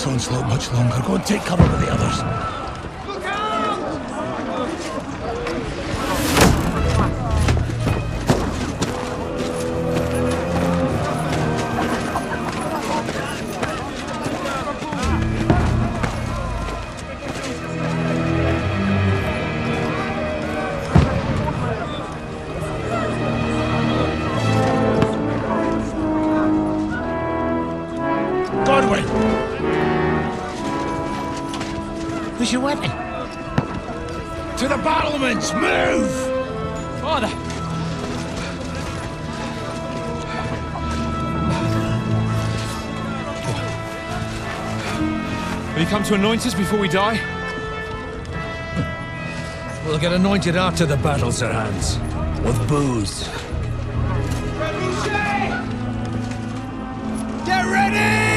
this onslaught much longer. Go and take cover with the others. Who's your weapon? To the battlements! Move! Father! Will you come to anoint us before we die? We'll get anointed after the battles are hands. With booze. Get ready!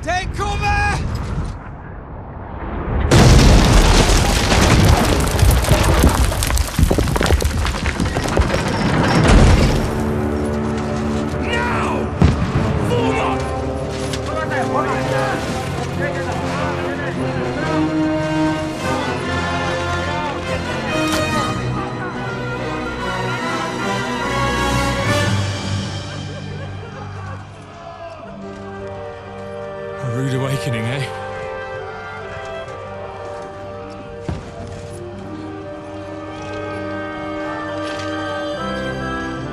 Take cover! A rude awakening, eh?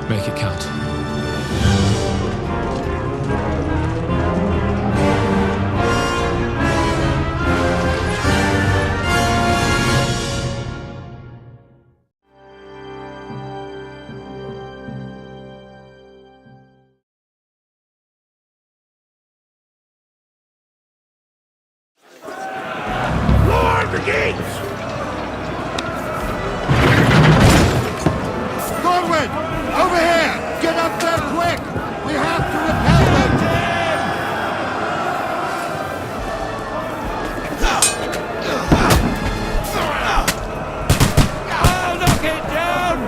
Make it count. The gates! Corwin! Over here! Get up there quick! We have to repel them! I'll knock it down!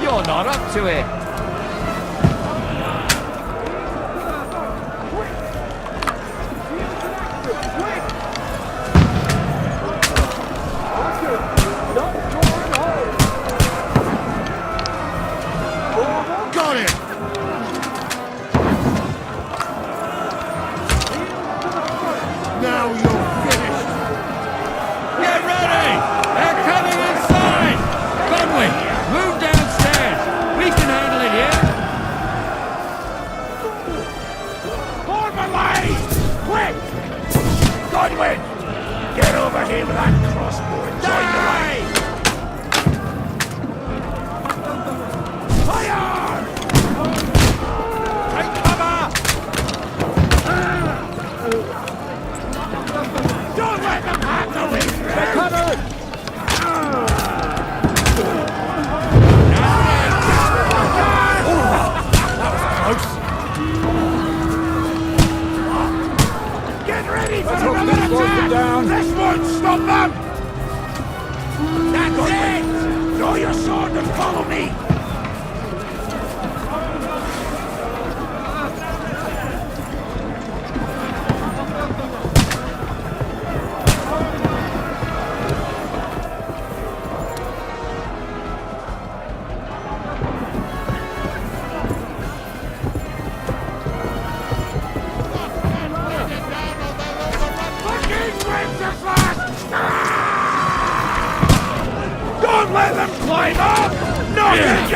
You're not up to it. Got it! Now you're finished! Get ready! They're coming inside! Conway, move downstairs! We can handle it here! Form a line! Quick! Godwin! Get over here with that crossbow and join the line! Fire! Take cover! Don't let them have the way through! They're covered! Get ready for another attack! This won't stop them! That's it! Draw your sword and follow me! Don't let them climb up! Knock it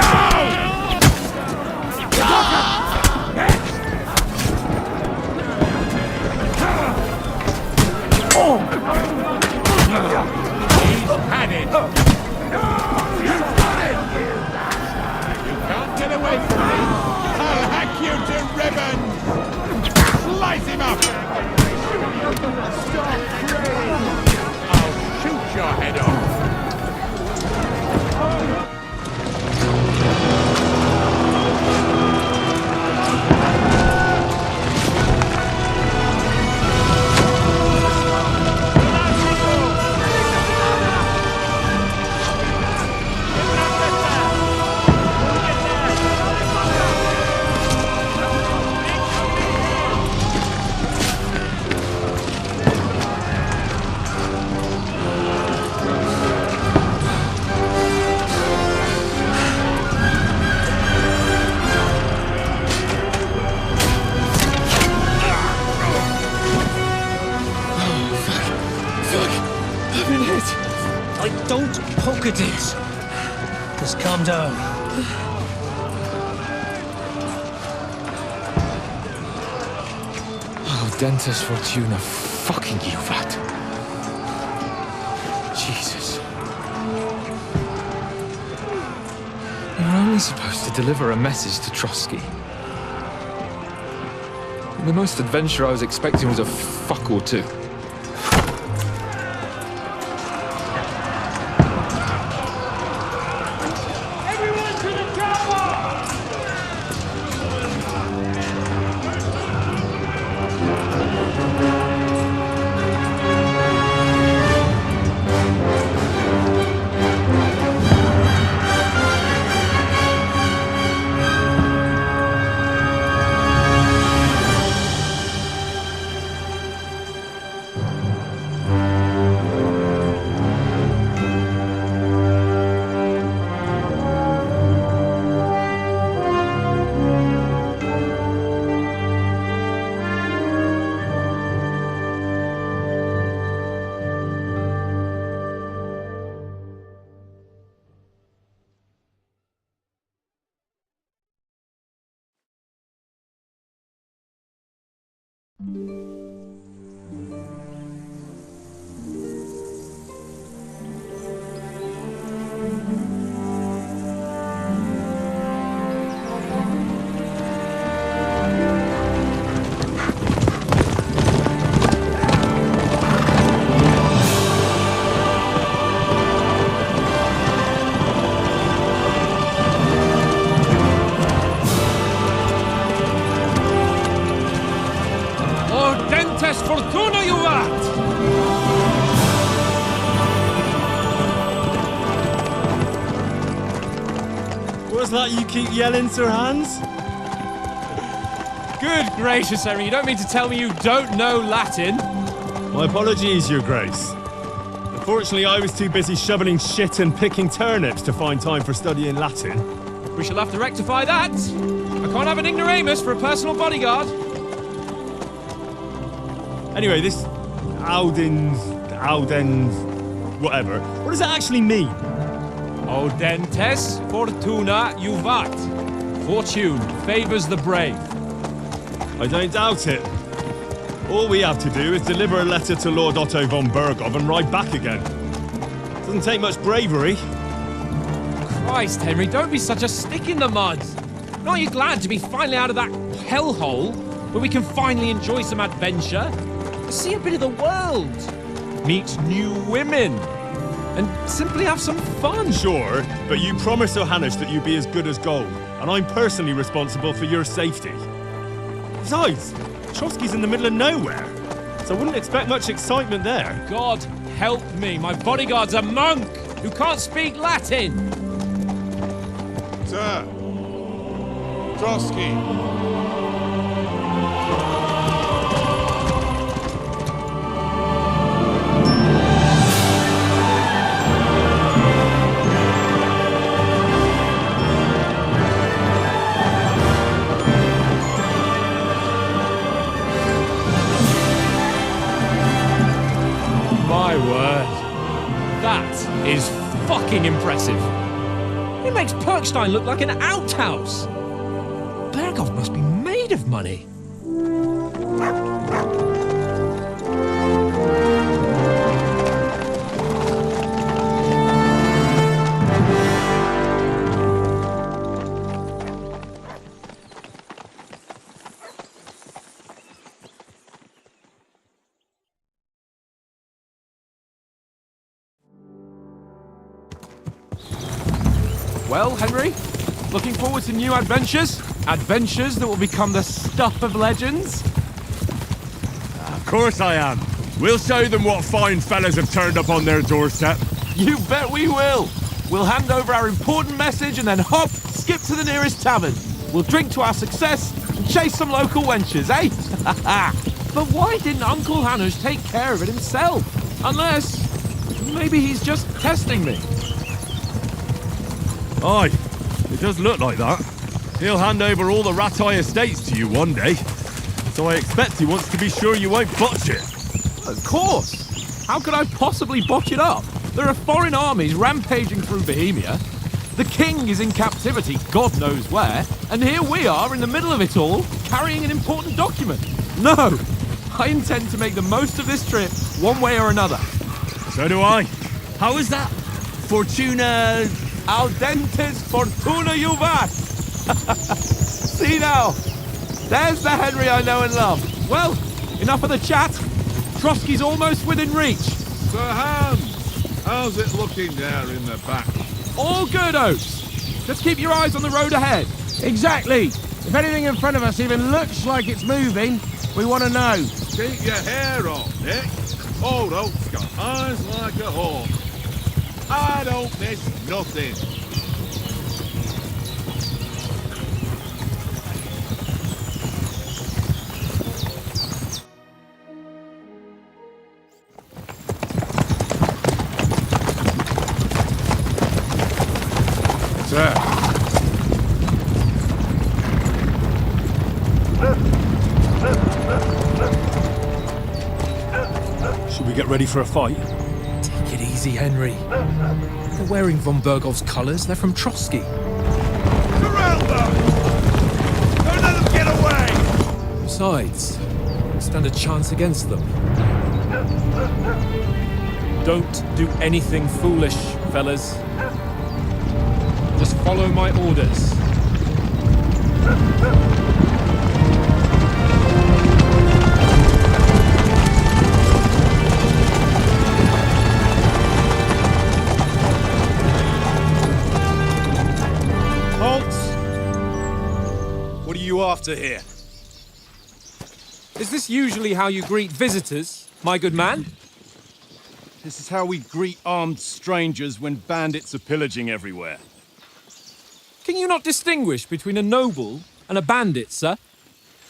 Calm down. AUDENTE, FORTUNA, fucking EUVAT. Jesus. You're only supposed to deliver a message to Trotsky. The most adventure I was expecting was a fuck or two. Everyone to the chopper! AUDENTE, FORTUNA, EUVAT! What's that you keep yelling, Sir Hans? Good gracious, Henry, you don't mean to tell me you don't know Latin? My apologies, Your Grace. Unfortunately, I was too busy shoveling shit and picking turnips to find time for studying Latin. We shall have to rectify that. I can't have an ignoramus for a personal bodyguard. Anyway, this Audens, whatever. What does that actually mean? AUDENTES, FORTUNA, EUVAT. Fortune favors the brave. I don't doubt it. All we have to do is deliver a letter to Lord Otto von Bergov and ride back again. Doesn't take much bravery. Christ, Henry, don't be such a stick in the mud. Aren't you glad to be finally out of that hellhole where we can finally enjoy some adventure? See a bit of the world, meet new women, and simply have some fun. Sure, but you promised Johannes that you'd be as good as gold, and I'm personally responsible for your safety. Besides, Trotsky's in the middle of nowhere, so I wouldn't expect much excitement there. God help me, my bodyguard's a monk who can't speak Latin. Sir! Trotsky! My word. That is fucking impressive. It makes Perkstein look like an outhouse. Bergov must be made of money. Well, Henry, looking forward to new adventures? Adventures that will become the stuff of legends? Of course I am. We'll show them what fine fellas have turned up on their doorstep. You bet we will. We'll hand over our important message and then hop, skip to the nearest tavern. We'll drink to our success and chase some local wenches, eh? But why didn't Uncle Hanush take care of it himself? Unless, maybe he's just testing me. Aye, it does look like that. He'll hand over all the Ratai estates to you one day. So I expect he wants to be sure you won't botch it. Of course. How could I possibly botch it up? There are foreign armies rampaging through Bohemia. The king is in captivity, God knows where, and here we are in the middle of it all, carrying an important document. No! I intend to make the most of this trip, one way or another. So do I. How is that? Fortuna... Audentes FORTUNA EUVAT! See now, there's the Henry I know and love. Well, enough of the chat. Trotsky's almost within reach. Sir Hans, how's it looking there in the back? All good, Oates. Just keep your eyes on the road ahead. Exactly. If anything in front of us even looks like it's moving, we want to know. Keep your hair on, Nick. Old Oak's got eyes like a hawk. I don't miss nothing. Sir. Should we get ready for a fight? Take it easy, Henry. They're wearing von Bergov's colours. They're from Trotsky. Surround them! Don't let them get away! Besides, we stand a chance against them. Don't do anything foolish, fellas. Just follow my orders. Halt! What are you after here? Is this usually how you greet visitors, my good man? This is how we greet armed strangers when bandits are pillaging everywhere. Can you not distinguish between a noble and a bandit, sir?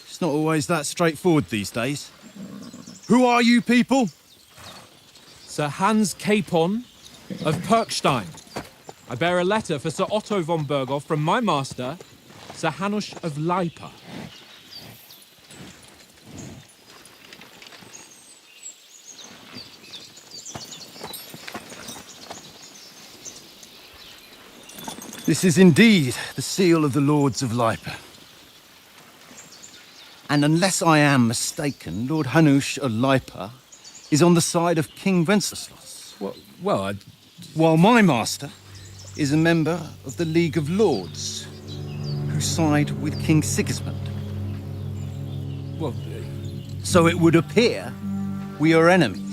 It's not always that straightforward these days. Who are you people? Sir Hans Capon of Perkstein. I bear a letter for Sir Otto von Berghoff from my master, Sir Hanush of Leipa. This is indeed the seal of the Lords of Leipa. And unless I am mistaken, Lord Hanush of Leipa is on the side of King Wenceslas. While my master is a member of the League of Lords, who side with King Sigismund. So it would appear we are enemies.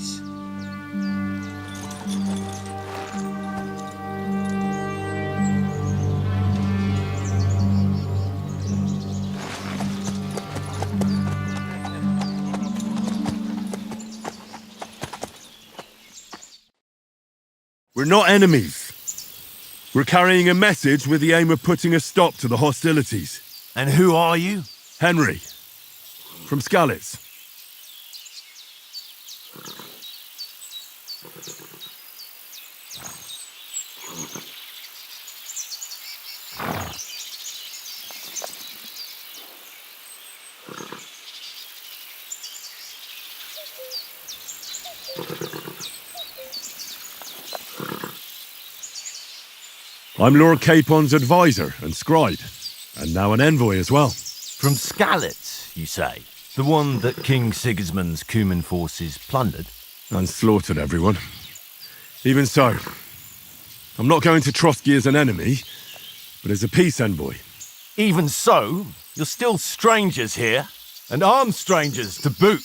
We're not enemies. We're carrying a message with the aim of putting a stop to the hostilities. And who are you? Henry, from Skalitz. I'm Lord Capon's advisor and scribe, and now an envoy as well. From Skalitz, you say? The one that King Sigismund's Cuman forces plundered? And slaughtered everyone. Even so, I'm not going to Trotsky as an enemy, but as a peace envoy. Even so, you're still strangers here, and armed strangers to boot.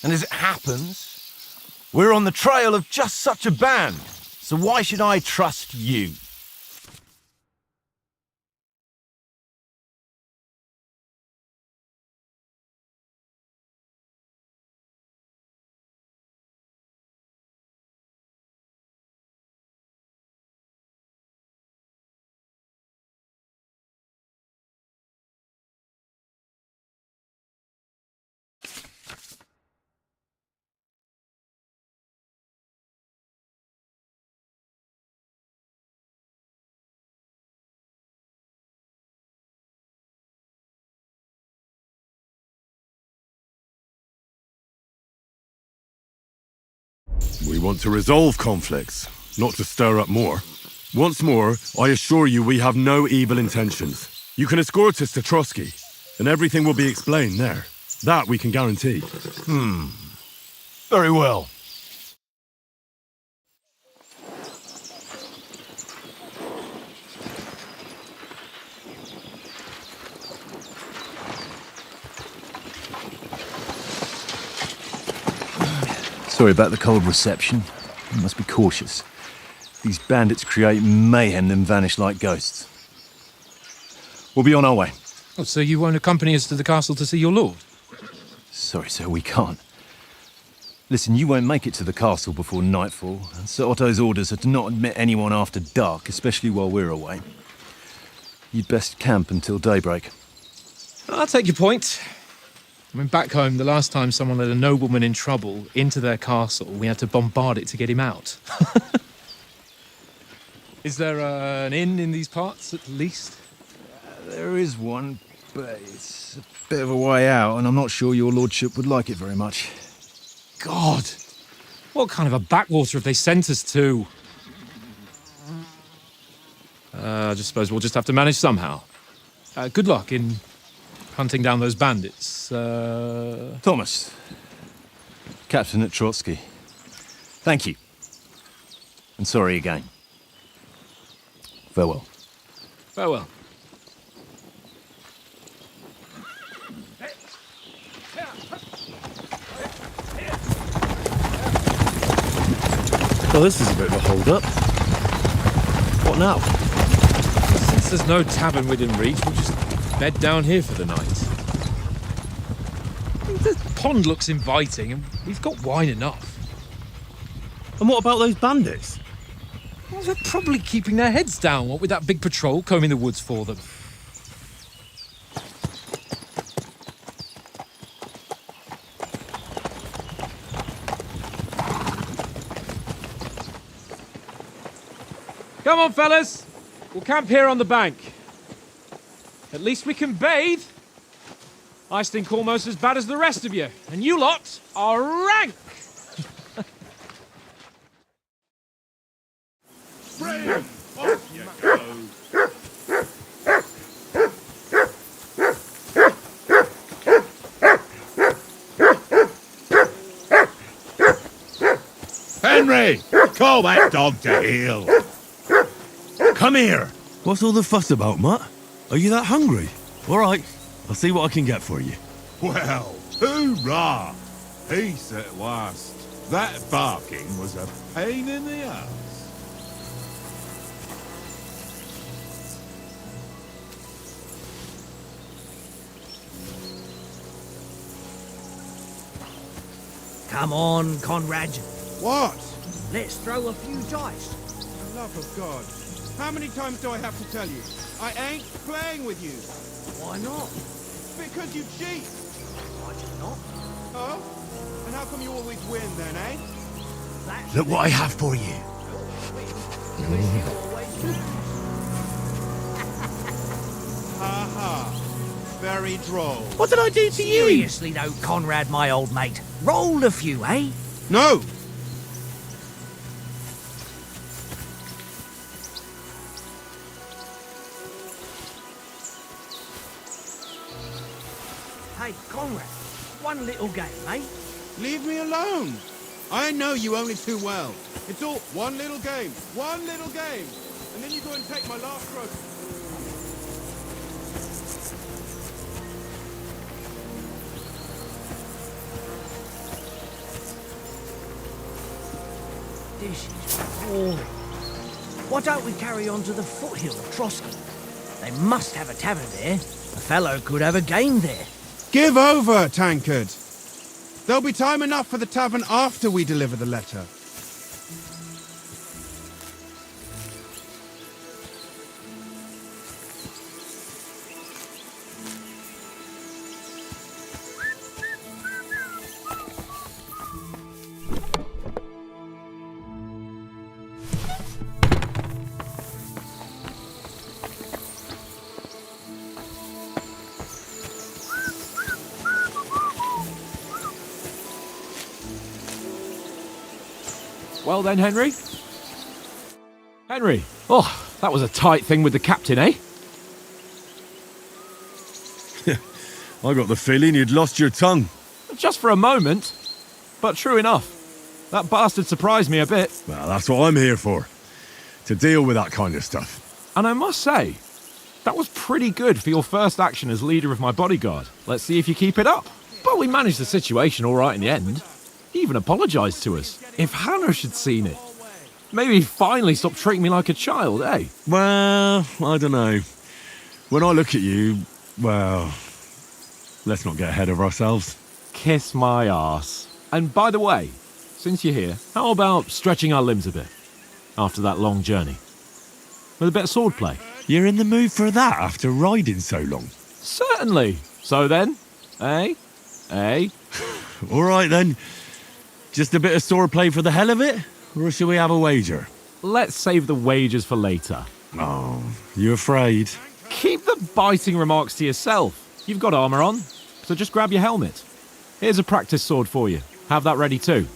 And as it happens, we're on the trail of just such a band, so why should I trust you? We want to resolve conflicts, not to stir up more. Once more, I assure you we have no evil intentions. You can escort us to Trotsky, and everything will be explained there. That we can guarantee. Very well. Sorry about the cold reception. You must be cautious. These bandits create mayhem, then vanish like ghosts. We'll be on our way. Oh, so you won't accompany us to the castle to see your lord? Sorry, sir, we can't. Listen, you won't make it to the castle before nightfall, and Sir Otto's orders are to not admit anyone after dark, especially while we're away. You'd best camp until daybreak. I'll take your point. I mean, back home, the last time someone let a nobleman in trouble into their castle, we had to bombard it to get him out. Is there an inn in these parts, at least? There is one, but it's a bit of a way out, and I'm not sure your lordship would like it very much. God! What kind of a backwater have they sent us to? I just suppose we'll just have to manage somehow. Good luck in hunting down those bandits. Thomas, captain at Trotsky. Thank you. And sorry again. Farewell. Farewell. Well, this is a bit of a hold-up. What now? Since there's no tavern within reach, we'll just bed down here for the night. The pond looks inviting, and we've got wine enough. And what about those bandits? Well, they're probably keeping their heads down, what with that big patrol combing the woods for them. Come on, fellas. We'll camp here on the bank. At least we can bathe. I stink almost as bad as the rest of you, and you lot are rank. Brilliant! Off you go! Henry! Call that dog to heel! Come here! What's all the fuss about, Mutt? Are you that hungry? All right, I'll see what I can get for you. Well, hoorah! Peace at last. That barking was a pain in the ass. Come on, Conrad. What? Let's throw a few dice. For the love of God. How many times do I have to tell you? I ain't playing with you. Why not? Because you cheat. I do not. Oh? And how come you always win then, eh? Look what I have for you. Ha ha. Very droll. What did I do to you? Seriously though, Conrad, my old mate. Roll a few, eh? No! Hey, Conrad, one little game, eh? Leave me alone. I know you only too well. It's all one little game. And then you go and take my last roast. This is boring. Why don't we carry on to the foothill of Trotsky? They must have a tavern there. A fellow could have a game there. Give over, Tankard. There'll be time enough for the tavern after we deliver the letter. Well then, Henry? Henry, Oh, that was a tight thing with the captain, eh? I got the feeling you'd lost your tongue. Just for a moment. But true enough. That bastard surprised me a bit. Well, that's what I'm here for. To deal with that kind of stuff. And I must say, that was pretty good for your first action as leader of my bodyguard. Let's see if you keep it up. But we managed the situation all right in the end. He even apologised to us. If Hanush had seen it, maybe he'd finally stop treating me like a child, eh? Well, I don't know. When I look at you, well, let's not get ahead of ourselves. Kiss my arse. And by the way, since you're here, how about stretching our limbs a bit after that long journey? With a bit of swordplay. You're in the mood for that after riding so long? Certainly. So then, eh? Eh? All right then. Just a bit of swordplay for the hell of it? Or shall we have a wager? Let's save the wagers for later. Oh, you afraid? Keep the biting remarks to yourself. You've got armour on, so just grab your helmet. Here's a practice sword for you. Have that ready too.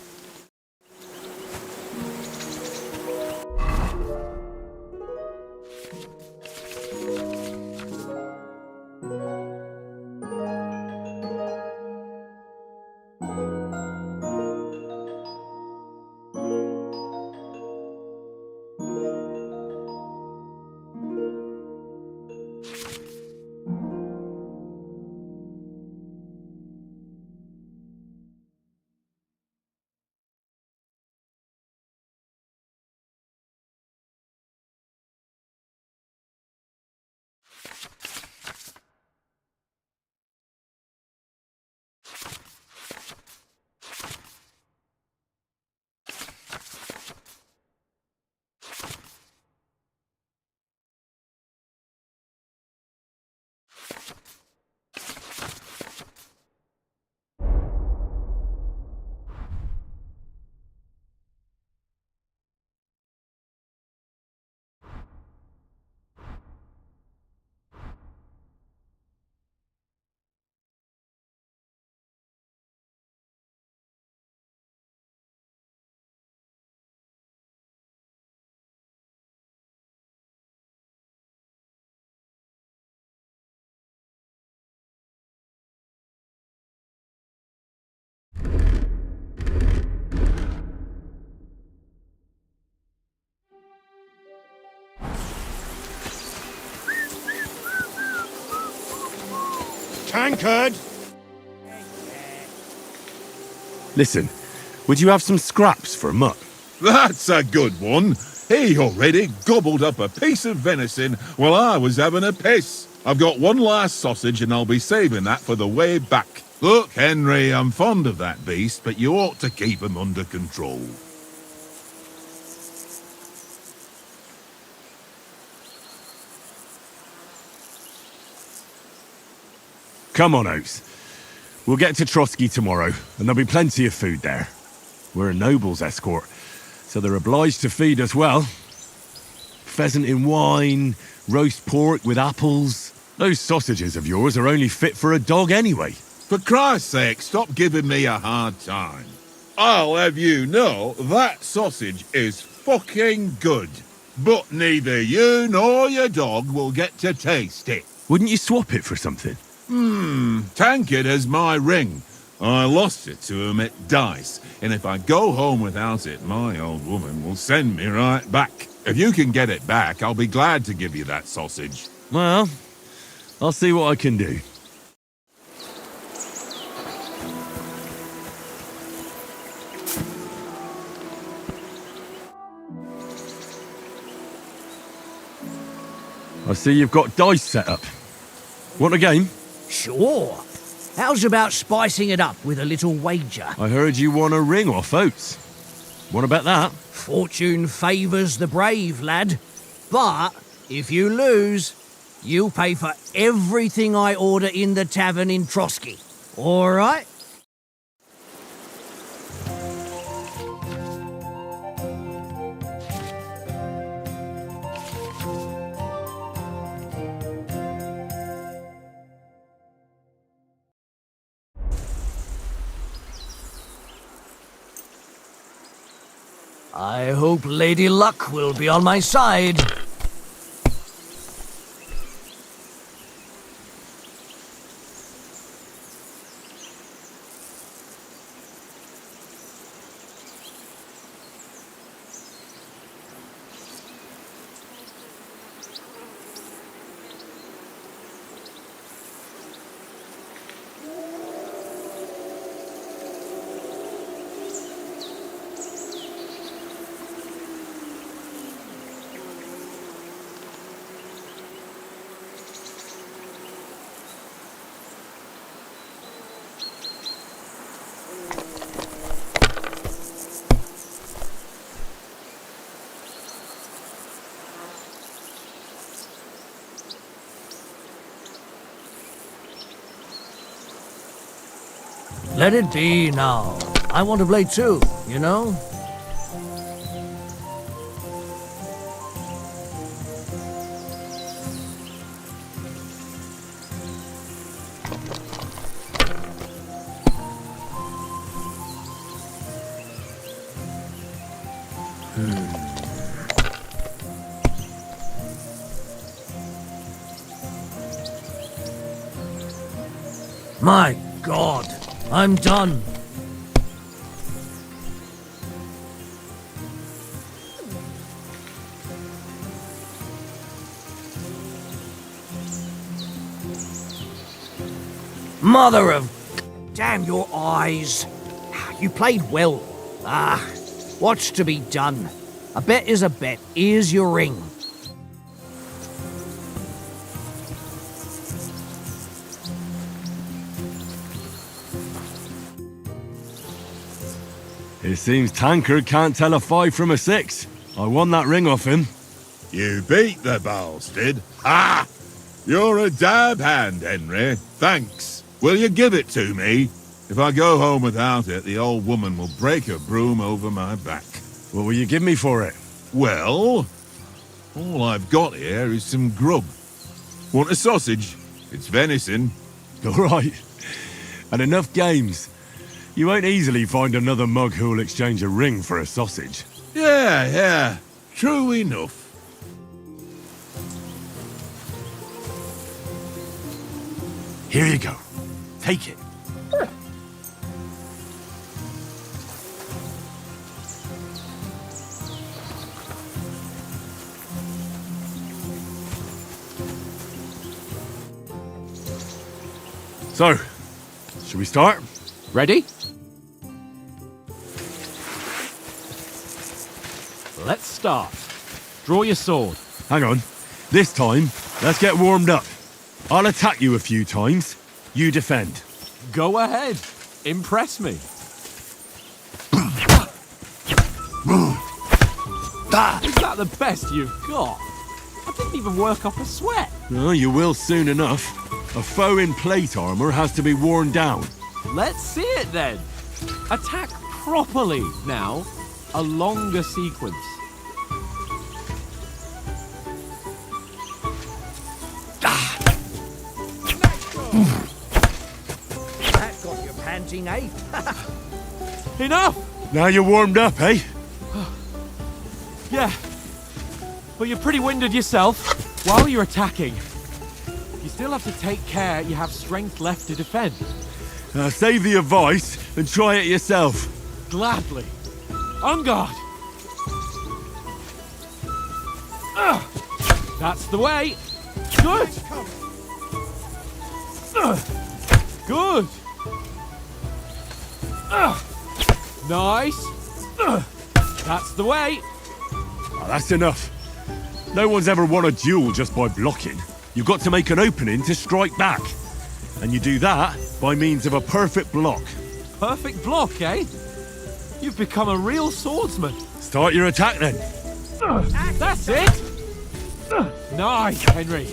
Tankard! Listen, would you have some scraps for Mutt? That's a good one. He already gobbled up a piece of venison while I was having a piss. I've got one last sausage and I'll be saving that for the way back. Look, Henry, I'm fond of that beast, but you ought to keep him under control. Come on, Oates. We'll get to Trotsky tomorrow, and there'll be plenty of food there. We're a noble's escort, so they're obliged to feed us well. Pheasant in wine, roast pork with apples. Those sausages of yours are only fit for a dog anyway. For Christ's sake, stop giving me a hard time. I'll have you know that sausage is fucking good. But neither you nor your dog will get to taste it. Wouldn't you swap it for something? Tankard has my ring. I lost it to him at dice, and if I go home without it, my old woman will send me right back. If you can get it back, I'll be glad to give you that sausage. Well, I'll see what I can do. I see you've got dice set up. Want a game? Sure. How's about spicing it up with a little wager? I heard you won a ring off Oates. Want to bet that? Fortune favours the brave, lad. But if you lose, you'll pay for everything I order in the tavern in Trotsky. All right? I hope Lady Luck will be on my side. Let it be now. I want to play too, you know? My God, I'm done. Mother of... Damn your eyes. You played well. What's to be done? A bet is a bet. Here's your ring. It seems Tankard can't tell a 5 from a 6. I won that ring off him. You beat the bastard. Ha! You're a dab hand, Henry. Thanks. Will you give it to me? If I go home without it, the old woman will break her broom over my back. What will you give me for it? Well, all I've got here is some grub. Want a sausage? It's venison. All right. And enough games. You won't easily find another mug who'll exchange a ring for a sausage. Yeah. True enough. Here you go. Take it. So, should we start? Ready? Let's start. Draw your sword. Hang on. This time, let's get warmed up. I'll attack you a few times. You defend. Go ahead. Impress me. Is that the best you've got? I didn't even work up a sweat. Oh, you will soon enough. A foe in plate armor has to be worn down. Let's see it then. Attack properly now. A longer sequence. That got you panting, eh? Enough! Now you're warmed up, eh? Yeah. But you're pretty winded yourself. While you're attacking, you still have to take care you have strength left to defend. Save the advice and try it yourself. Gladly. On guard. That's the way. Good. Good. Nice. That's the way. Oh, that's enough. No one's ever won a duel just by blocking. You've got to make an opening to strike back. And you do that by means of a perfect block. Perfect block, eh? You've become a real swordsman. Start your attack then. That's it. Nice, Henry.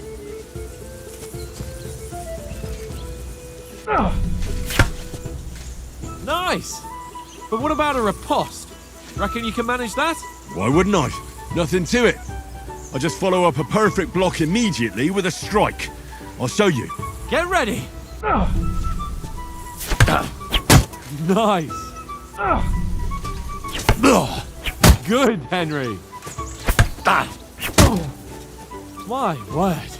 Nice. But what about a riposte? Reckon you can manage that? Why wouldn't I? Nothing to it. I just follow up a perfect block immediately with a strike. I'll show you. Get ready. Nice. Good, Henry. My word.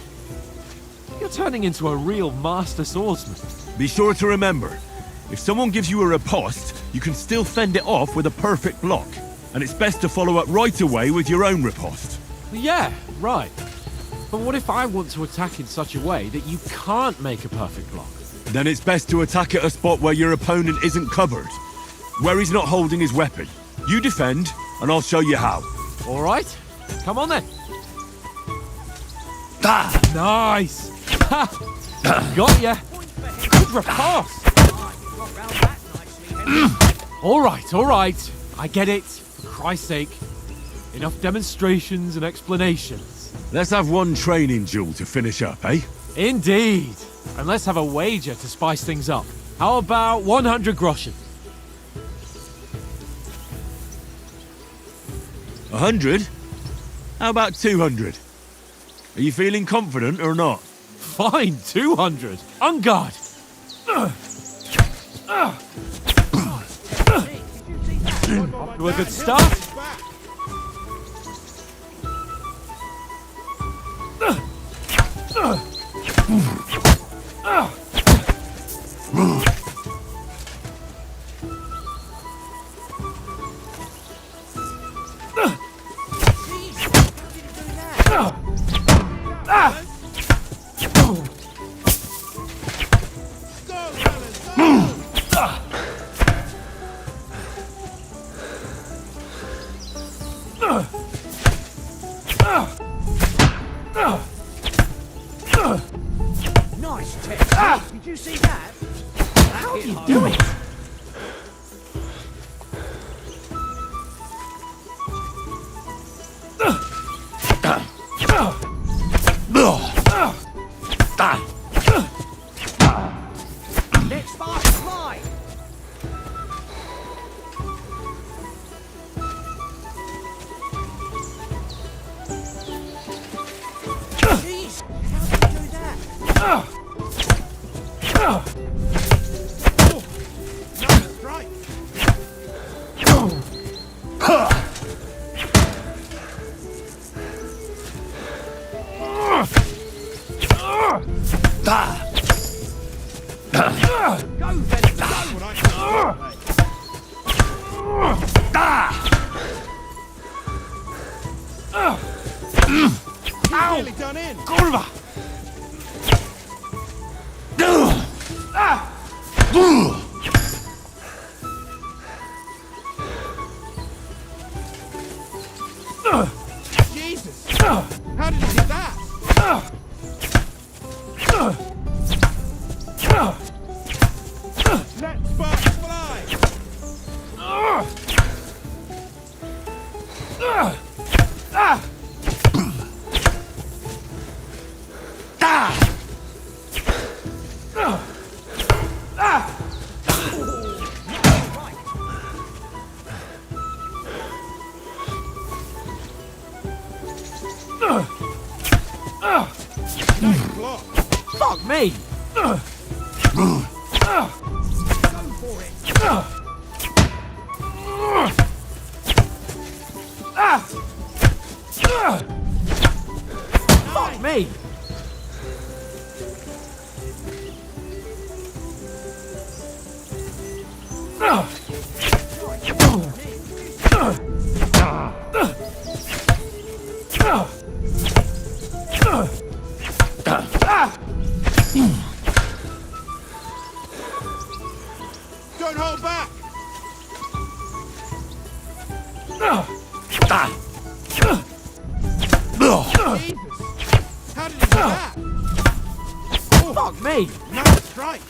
You're turning into a real master swordsman. Be sure to remember, if someone gives you a riposte, you can still fend it off with a perfect block. And it's best to follow up right away with your own riposte. Yeah, right. But what if I want to attack in such a way that you can't make a perfect block? Then it's best to attack at a spot where your opponent isn't covered. Where he's not holding his weapon. You defend, and I'll show you how. All right. Come on then. Nice. Got ya. Good riposte. All right. I get it. For Christ's sake. Enough demonstrations and explanations. Let's have one training duel to finish up, eh? Indeed. And let's have a wager to spice things up. How about 100 groschen? 100? How about 200? Are you feeling confident or not? Fine, 200. On guard. To a good start. Nice technique. Did you see that? How do you do it? Let's fast fly. Jeez, how do you do that? Nearly done in. Kurwa! Jesus! How did you do that? Let sparks fly! Nice block. Fuck me! Go for it. Fuck me! Don't hold back. Jesus! How did you do that? Fuck me! Nice strike.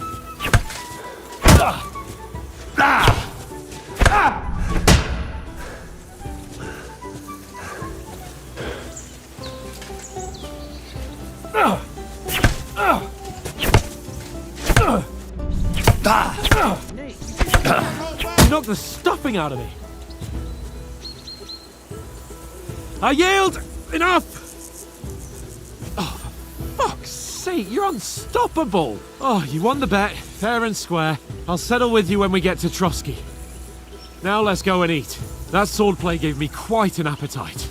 You knocked the stuffing out of me. I yield! Enough! Oh, for fuck's sake, you're unstoppable! Oh, you won the bet, fair and square. I'll settle with you when we get to Trotsky. Now let's go and eat. That swordplay gave me quite an appetite.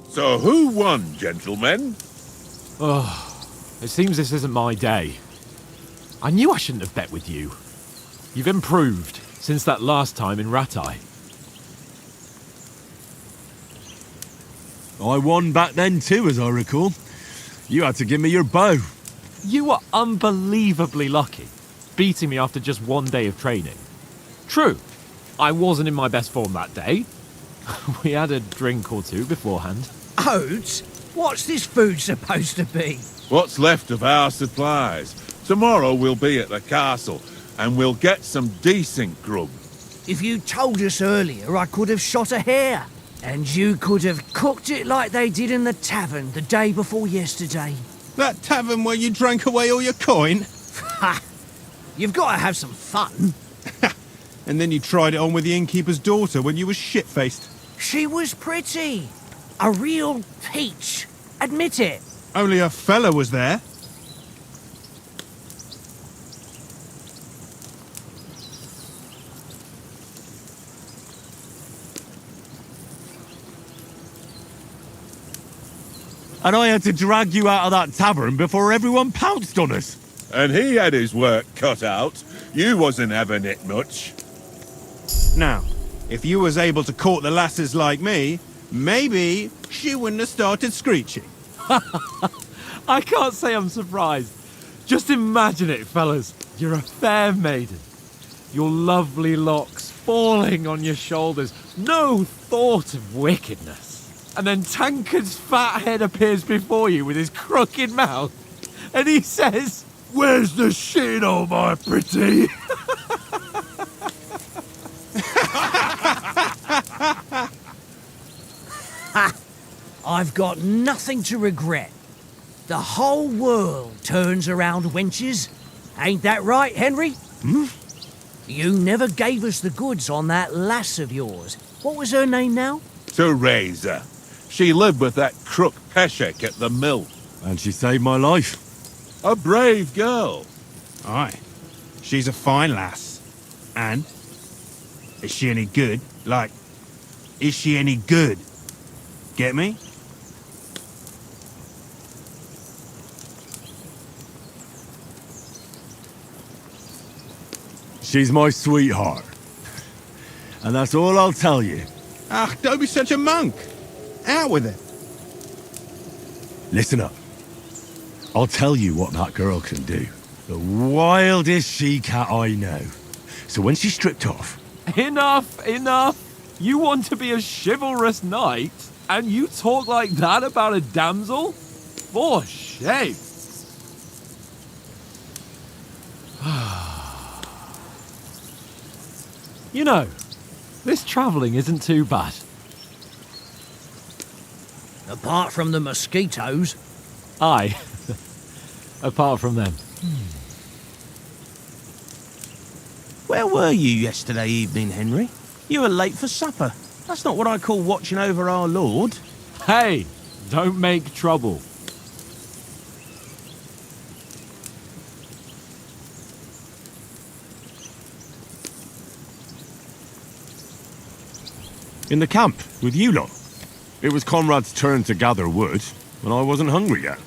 So who won, gentlemen? Oh, it seems this isn't my day. I knew I shouldn't have bet with you. You've improved since that last time in Ratai. I won back then too, as I recall. You had to give me your bow. You were unbelievably lucky, beating me after just one day of training. True, I wasn't in my best form that day. We had a drink or two beforehand. Oats? What's this food supposed to be? What's left of our supplies. Tomorrow we'll be at the castle, and we'll get some decent grub. If you told us earlier, I could have shot a hare. And you could have cooked it like they did in the tavern the day before yesterday. That tavern where you drank away all your coin? Ha! You've got to have some fun. And then you tried it on with the innkeeper's daughter when you were shit-faced. She was pretty. A real peach. Admit it. Only a fella was there. And I had to drag you out of that tavern before everyone pounced on us. And he had his work cut out. You wasn't having it much. Now, if you was able to court the lasses like me, maybe she wouldn't have started screeching. I can't say I'm surprised. Just imagine it, fellas. You're a fair maiden. Your lovely locks falling on your shoulders. No thought of wickedness. And then Tankard's fat head appears before you with his crooked mouth. And he says, "Where's the shit, oh my pretty?" I've got nothing to regret. The whole world turns around wenches. Ain't that right, Henry? You never gave us the goods on that lass of yours. What was her name now? Teresa. She lived with that crook Peshek at the mill. And she saved my life. A brave girl. Aye. She's a fine lass. And? Is she any good? Like, is she any good? Get me? She's my sweetheart. And that's all I'll tell you. Ah, don't be such a monk. Out with it. Listen up. I'll tell you what that girl can do. The wildest she-cat I know. So when she's stripped off... Enough, enough. You want to be a chivalrous knight, and you talk like that about a damsel? For shame. You know, this travelling isn't too bad. Apart from the mosquitoes. Aye. Apart from them. Where were you yesterday evening, Henry? You were late for supper. That's not what I call watching over our Lord. Hey, don't make trouble. In the camp, with you lot. It was Conrad's turn to gather wood, and I wasn't hungry yet.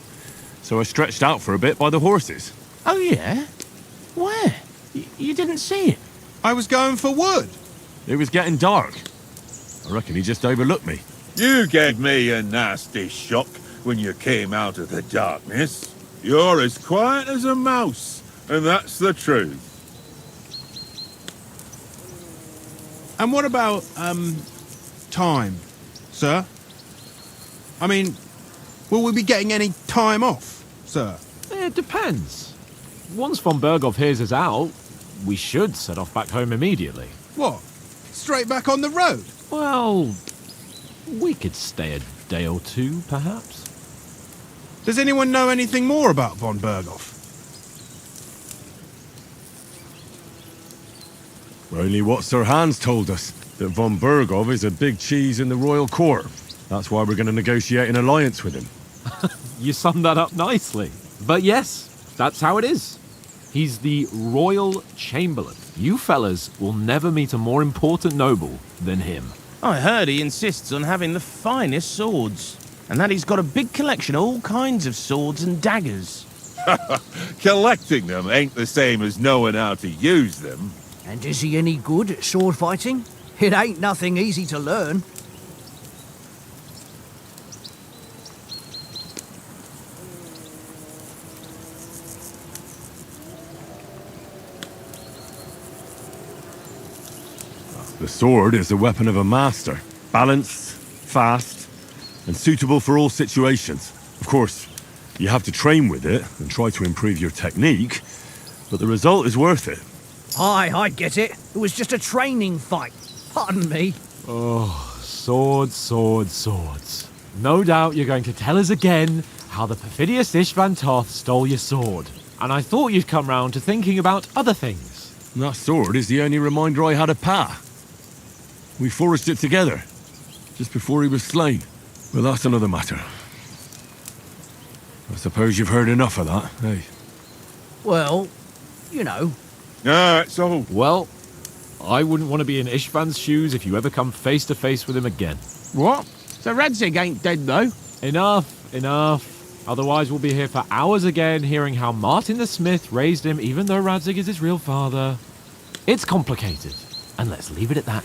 So I stretched out for a bit by the horses. Oh, yeah? Where? You didn't see it? I was going for wood. It was getting dark. I reckon he just overlooked me. You gave me a nasty shock when you came out of the darkness. You're as quiet as a mouse, and that's the truth. And what about, time, sir? I mean, will we be getting any time off, sir? It depends. Once von Berghoff hears us out, we should set off back home immediately. What? Straight back on the road? Well, we could stay a day or two, perhaps. Does anyone know anything more about von Berghoff? Only what Sir Hans told us, that von Berghoff is a big cheese in the royal court. That's why we're going to negotiate an alliance with him. You summed that up nicely. But yes, that's how it is. He's the royal chamberlain. You fellas will never meet a more important noble than him. I heard he insists on having the finest swords, and that he's got a big collection of all kinds of swords and daggers. Collecting them ain't the same as knowing how to use them. And is he any good at sword fighting? It ain't nothing easy to learn. The sword is the weapon of a master. Balanced, fast, and suitable for all situations. Of course, you have to train with it and try to improve your technique, but the result is worth it. Aye, I get it. It was just a training fight. Pardon me. Oh, swords, swords, swords. No doubt you're going to tell us again how the perfidious Ishvan Toth stole your sword. And I thought you'd come round to thinking about other things. That sword is the only reminder I had of Pa. We forged it together, just before he was slain. But that's another matter. I suppose you've heard enough of that, eh? Well, you know. It's all. Well, I wouldn't want to be in Ishvan's shoes if you ever come face to face with him again. What? So Radzig ain't dead, though? Enough, enough. Otherwise we'll be here for hours again hearing how Martin the Smith raised him even though Radzig is his real father. It's complicated, and let's leave it at that.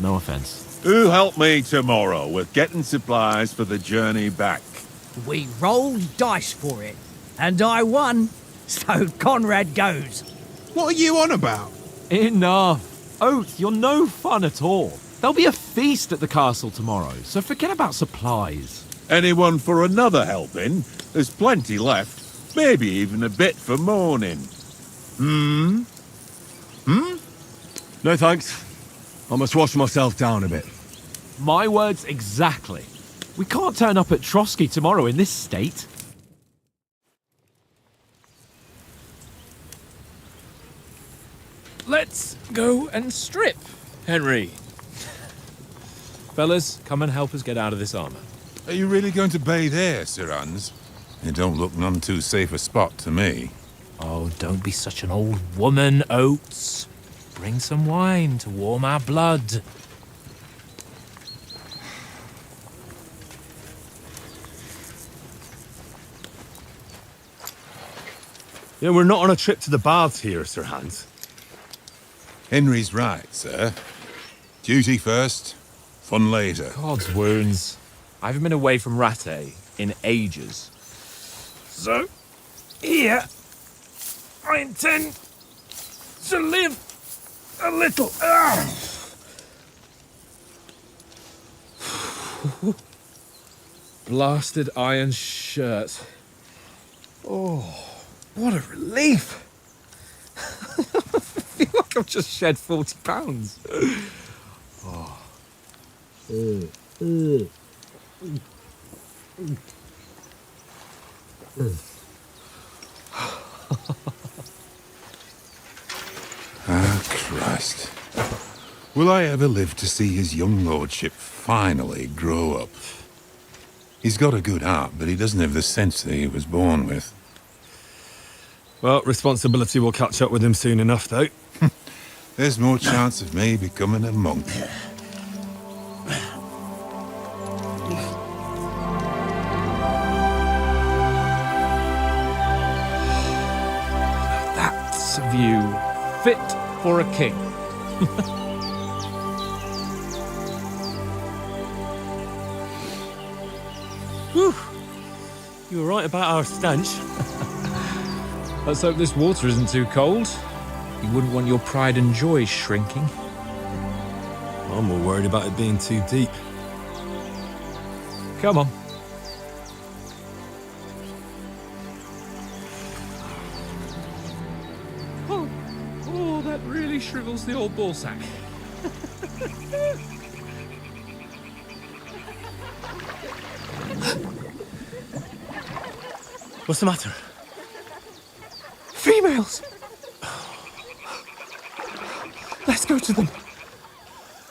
No offence. Who help me tomorrow with getting supplies for the journey back? We rolled dice for it, and I won. So Conrad goes. What are you on about? Enough. Oath, you're no fun at all. There'll be a feast at the castle tomorrow, so forget about supplies. Anyone for another helping? There's plenty left. Maybe even a bit for morning. No thanks. I must wash myself down a bit. My words exactly. We can't turn up at Trotsky tomorrow in this state. Let's go and strip, Henry. Fellas, come and help us get out of this armor. Are you really going to bathe here, Sir Hans? It don't look none too safe a spot to me. Oh, don't be such an old woman, Oates. Bring some wine to warm our blood. Yeah, we're not on a trip to the baths here, Sir Hans. Henry's right, sir. Duty first, fun later. God's wounds. I haven't been away from Rattay in ages. So, here, I intend to live a little. Blasted iron shirt. Oh, what a relief. I feel like I've just shed 40 pounds. Oh. Ah, Christ. Will I ever live to see his young lordship finally grow up? He's got a good heart, but he doesn't have the sense that he was born with. Well, responsibility will catch up with him soon enough, though. There's more chance of me becoming a monk. That's a view fit for a king. Whew. You were right about our stench. Let's hope this water isn't too cold. You wouldn't want your pride and joy shrinking. I'm more worried about it being too deep. Come on. Oh, that really shrivels the old ball sack. What's the matter? Females! Let's go to them.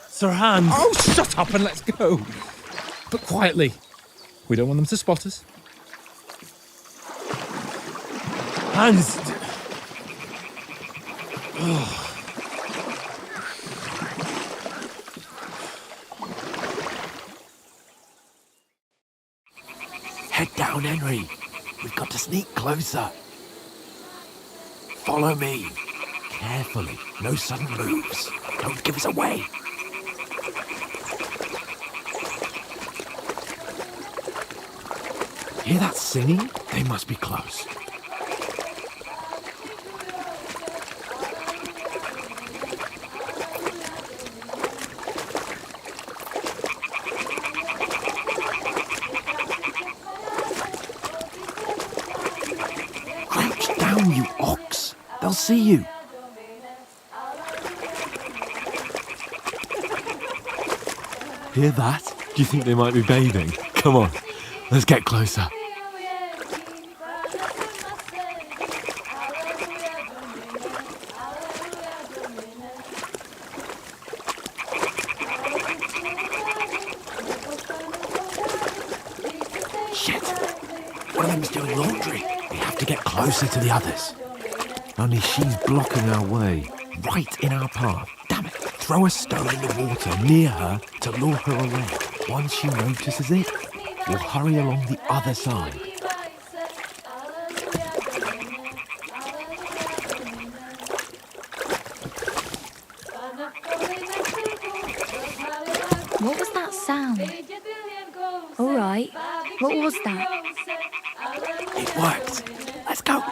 Sir Hans! Oh, shut up and let's go. But quietly. We don't want them to spot us. Hans! Head down, Henry. We've got to sneak closer. Follow me. Carefully. No sudden moves. Don't give us away. Hear that singing? They must be close. Crouch down, you ox. They'll see you. hear that? Do you think they might be bathing? Come on, let's get closer. Shit! One of them's doing laundry. We have to get closer to the others. Only she's blocking our way, right in our path. Damn it! Throw a stone in the water near her to lure her away. Once she notices it, we'll hurry along the other side. What was that sound? All right, what was that? It worked. Let's go.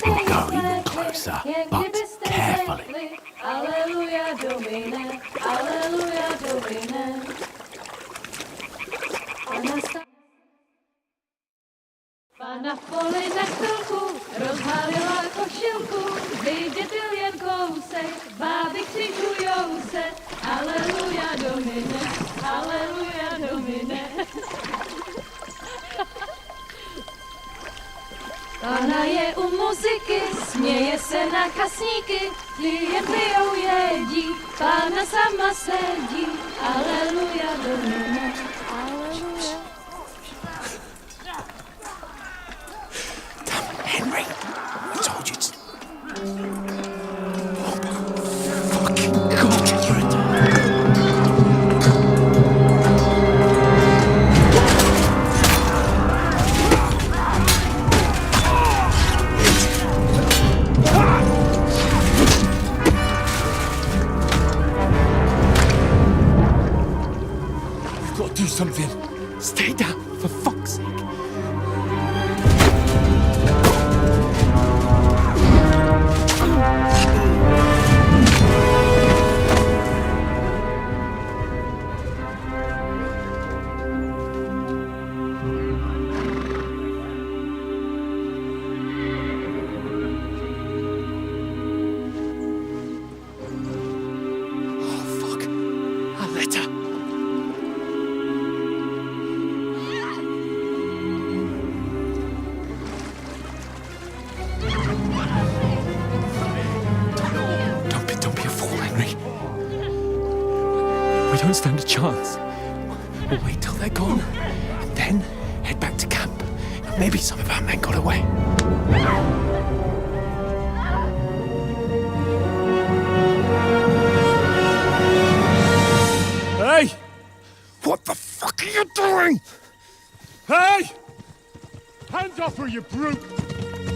We'll go even closer, but carefully. Alleluia Domine, Alleluia Domine. Pana v poli na chvilku rozhalila košilku, vidět byl jen kousek, báby křižujou se. Alleluia Domine, Alleluia Domine. Pana je u muziky, směje se na kasníky, klient pijou jedí, Pána sama sedí. Alleluia Domine, Alleluia. Henry, I told you to... We've got to do something. Stay down, for fuck's sake. We don't stand a chance. We'll wait till they're gone, and then head back to camp. Maybe some of our men got away. Hey! What the fuck are you doing? Hey! Hands off her, you brute!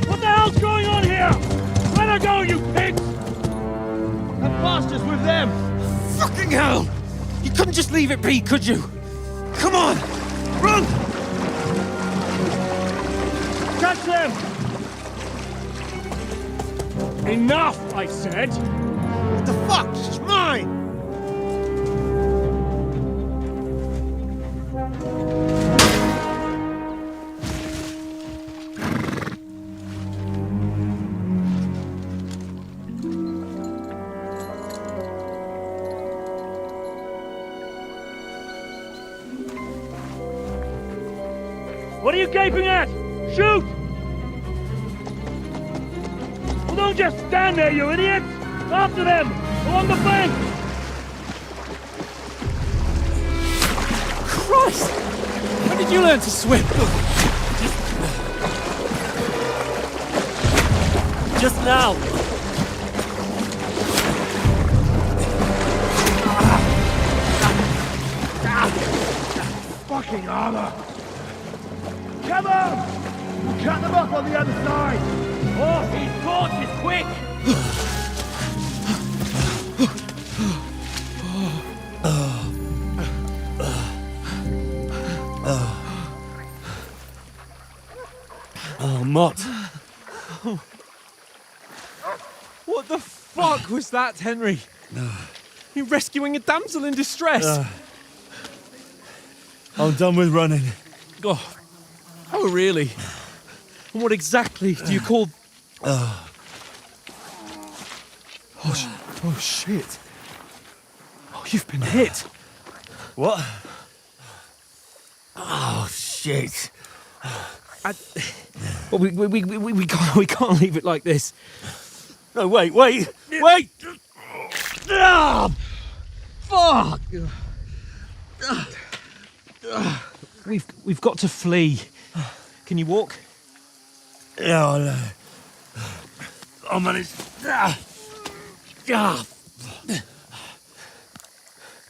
What the hell's going on here? Let her go, you pigs! That bastard's with them! Fucking hell! You couldn't just leave it be, could you? Come on! Run! Catch them! Enough, I said! What the fuck? She's mine! What are you gaping at? Shoot! Well, don't just stand there, you idiots! After them! Along the bank! Christ! When did you learn to swim? Just now! Fucking armor! Come on! Cut them off on the other side! Oh, he's torches, quick! Mott. What the fuck was that, Henry? You rescuing a damsel in distress? I'm done with running. Oh, really? And what exactly do you call... Oh, shit. Oh, you've been hit. What? Oh, shit. Well, we can't leave it like this. No, wait! Ah, fuck! We've got to flee. Can you walk? Yeah, I'll manage.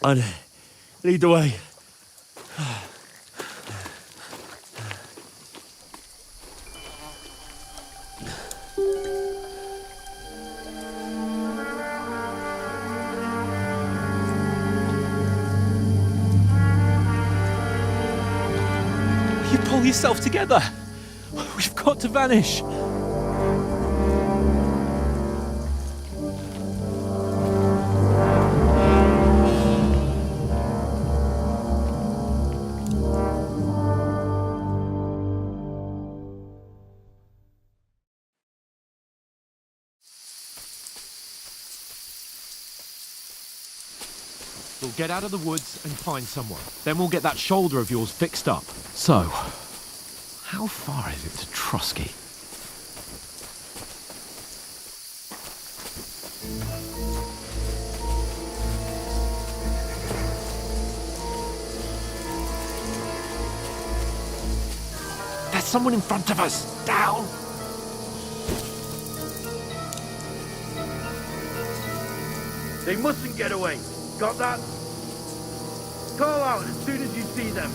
I'd lead the way. You pull yourself together. We've got to vanish. We'll get out of the woods and find someone. Then we'll get that shoulder of yours fixed up. So, how far is it to Trotsky? There's someone in front of us! Down! They mustn't get away. Got that? Call out as soon as you see them.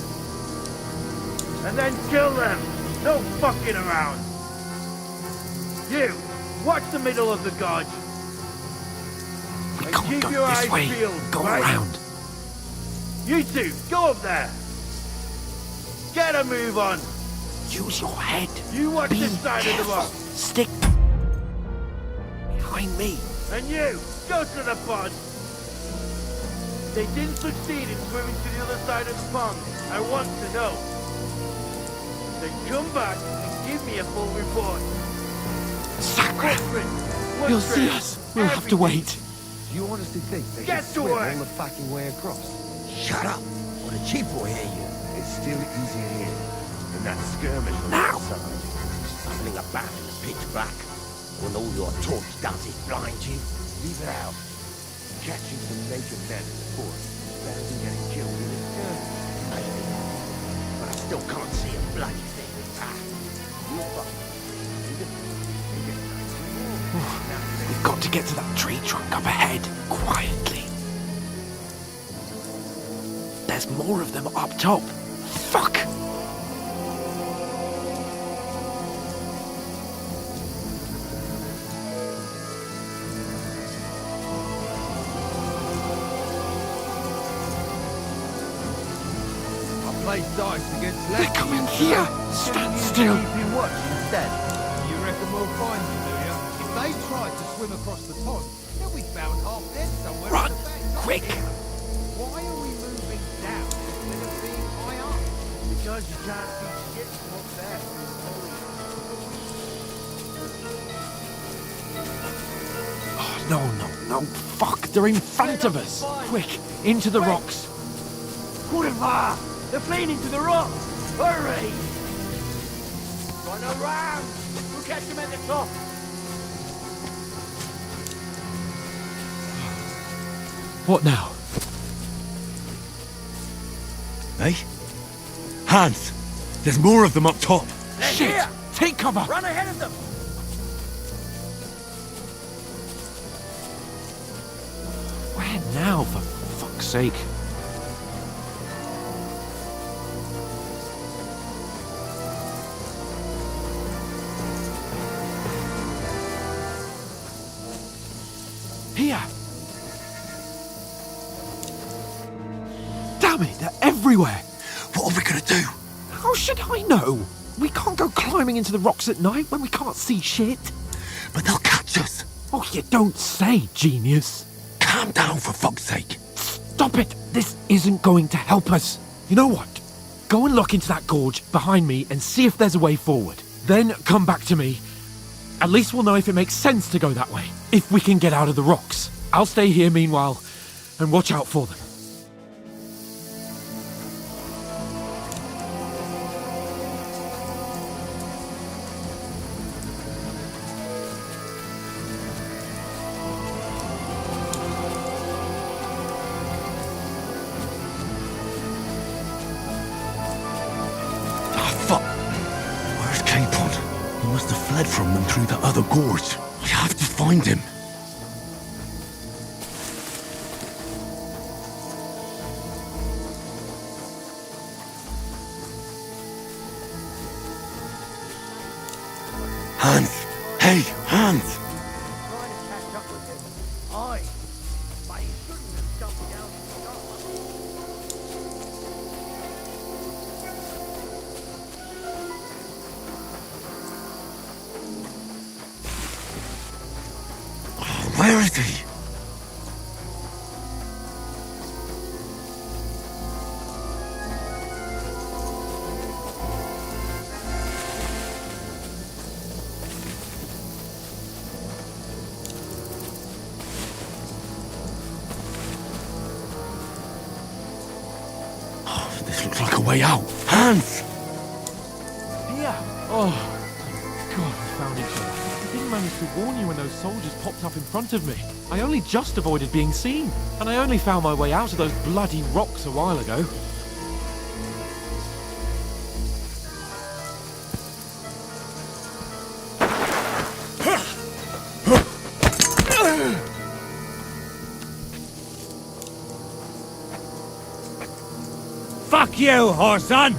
And then kill them. No fucking around. You, watch the middle of the gorge. We and can't keep go your this eyes way. peeled, Go right? around. You two, go up there. Get a move on. Use your head. You watch Be this side careful. of the rock. Stick behind me. And you, go to the pond. They didn't succeed in swimming to the other side of the pond. I want to know. Then come back and give me a full report. Sacre! Footprint, You'll see footprint, us. We'll have to wait. Do you honestly think they Get can to swim work. all the fucking way across? Shut up, or the chief will hear you. It's still easier here. And that skirmish on Now! the side. Stumbling about in the pitch black, when all your torch does is blind you. Leave it out. Catching some naked men in the forest is better than getting killed in a skirmish. Maybe. But I still can't see a bloody thing. You fuck. We've got to get to that tree trunk up ahead, quietly. There's more of them up top. Fuck! Play dice against They're coming here! Stand still! You watch instead. You reckon we'll find you, do you? If they tried to swim across the pond, they'll be found half dead somewhere. Run! in the back. Quick! Why are we moving down instead of being high up? Because you can't see shit from up there. Oh, no. Fuck, they're in front of us! Quick, into the rocks! Kurva! They're fleeing into the rocks! Hurry! Run around! We'll catch them at the top! What now? Eh? Hans! There's more of them up top! They're Shit! here! Take cover! Run ahead of them! Where now, for fuck's sake? Here! Damn it, they're everywhere! What are we gonna do? How should I know? We can't go climbing into the rocks at night when we can't see shit. But they'll catch us. Oh, you don't say, genius. Calm down, for fuck's sake. Stop it. This isn't going to help us. You know what? Go and look into that gorge behind me and see if there's a way forward. Then come back to me. At least we'll know if it makes sense to go that way. If we can get out of the rocks. I'll stay here meanwhile and watch out for them. Fled from them through the other gorge. I have to find him. Hans! Hey, Hans! Where is he? Oh, this looks like a way out. Hans! Yeah. Oh. God, we found each other. I didn't manage to warn you when those soldiers popped up in front of me. I only just avoided being seen. And I only found my way out of those bloody rocks a while ago. Fuck you, whoreson!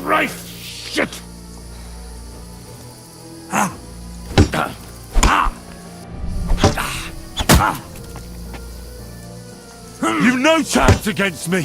Christ, shit! You've no chance against me!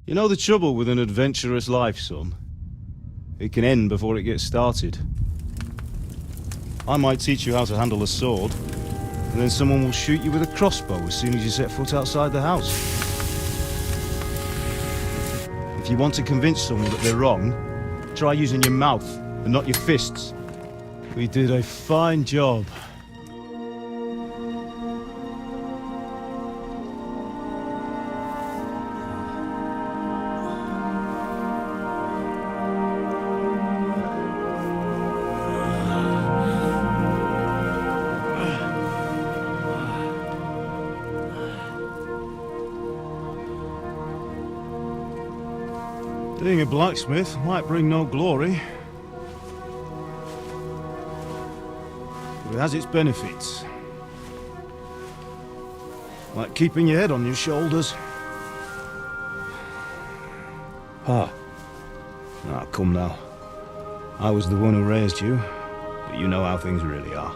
You know the trouble with an adventurous life, son? It can end before it gets started. I might teach you how to handle a sword, and then someone will shoot you with a crossbow as soon as you set foot outside the house. If you want to convince someone that they're wrong, try using your mouth and not your fists. We did a fine job. Being a blacksmith might bring no glory, but it has its benefits. Like keeping your head on your shoulders. Ah, come now. I was the one who raised you, but you know how things really are.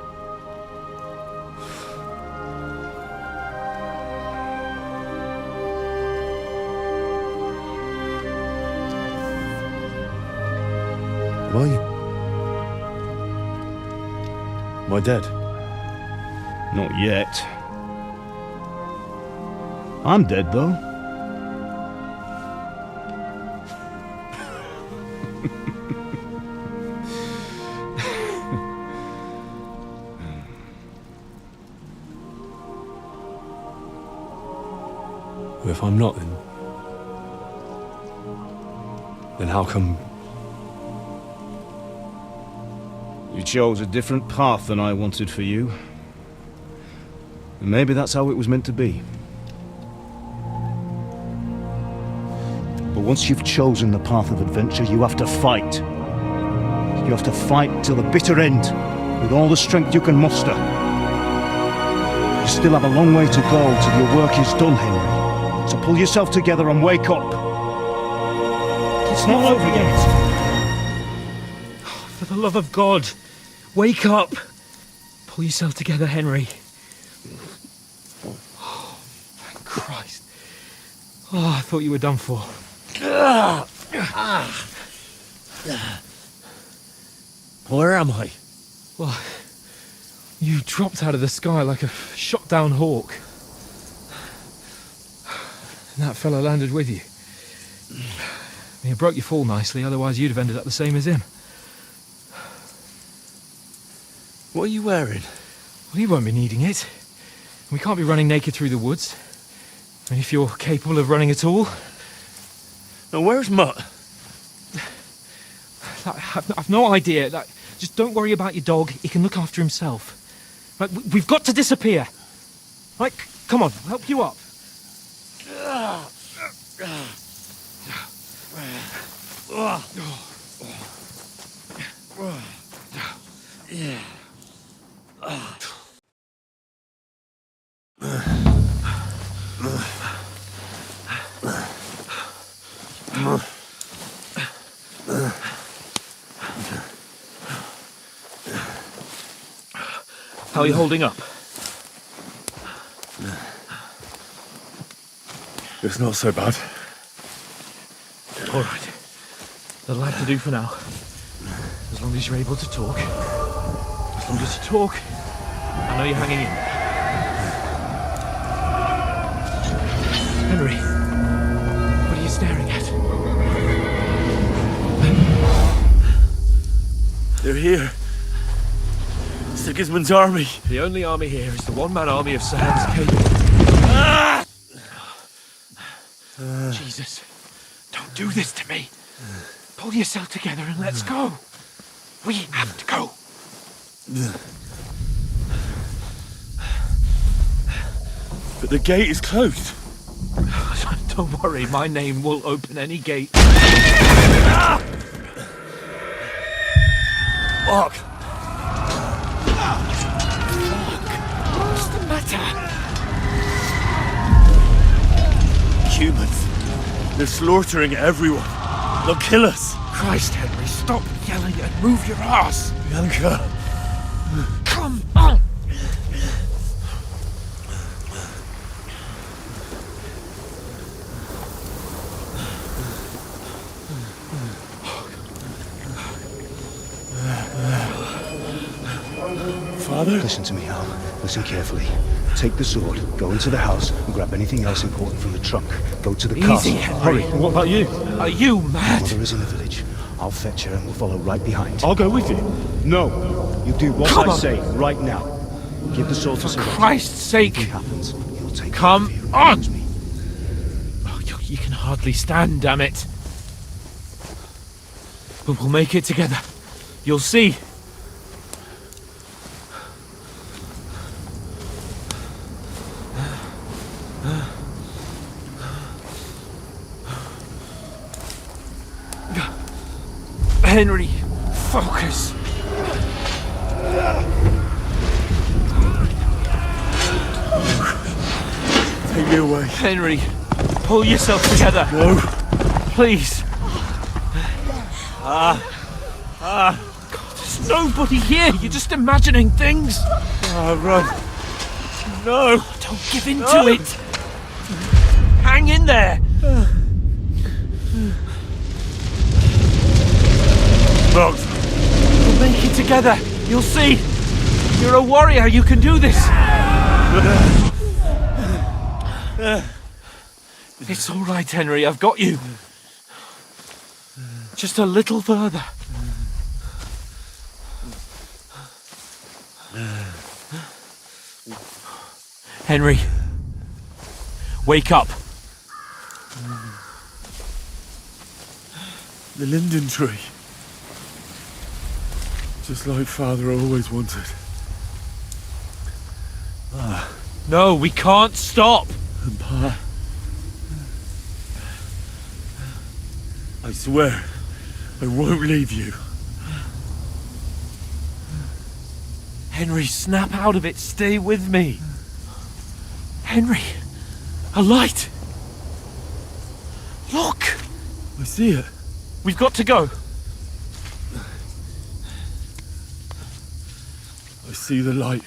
Why? Am I dead? Not yet. I'm dead, though. If I'm not, then Then how come... You chose a different path than I wanted for you. And maybe that's how it was meant to be. But once you've chosen the path of adventure, you have to fight. You have to fight till the bitter end, with all the strength you can muster. You still have a long way to go till your work is done, Henry. So pull yourself together and wake up. It's not over yet. For the love of God, wake up! Pull yourself together, Henry. Oh, thank Christ. Oh, I thought you were done for. Where am I? Well, you dropped out of the sky like a shot-down hawk. And that fella landed with you. He broke your fall nicely, otherwise you'd have ended up the same as him. What are you wearing? Well, you won't be needing it. We can't be running naked through the woods. And if you're capable of running at all... Now, where's Mutt? I've no idea. Just don't worry about your dog. He can look after himself. Right, we've got to disappear. Right, come on, I'll help you up. How are you holding up? It's not so bad. All right. That'll have to do for now. As long as you're able to talk. As long as you talk, I know you're hanging in there. Henry, what are you staring at? They're here. Sigismund's army. The only army here is the one-man army of Sahan's Cape. Jesus, don't do this to me. Pull yourself together and let's go. We have to go. But the gate is closed. Don't worry, my name will open any gate. Fuck. What's the matter? Humans. They're slaughtering everyone. They'll kill us. Christ, Henry, stop yelling and move your ass. Bianca. Come on. Father? Listen to me, Hal. Listen carefully. Take the sword, go into the house, and grab anything else important from the trunk. Go to the castle. Easy, Henry. Hurry. What about you? Are you mad? Mother is in the village. I'll fetch her and we'll follow right behind. I'll go with you. No. You do what Come I on. say right now. Give the sword to For Sir Christ's sake. If anything happens, you'll take Come care of you. on. Oh, you can hardly stand, damn it. But we'll make it together. You'll see. Henry, focus. Take me away. Henry, pull yourself together. No. Please. God, there's nobody here. You're just imagining things. Run. No. Don't give in to it. Hang in there. Box. We'll make it together. You'll see. You're a warrior. You can do this. It's all right, Henry. I've got you. Just a little further. Henry, wake up. The linden tree. Just like Father always wanted. No, we can't stop! And Pa... I swear, I won't leave you. Henry, snap out of it. Stay with me. Henry, a light. Look. I see it. We've got to go. I see the light.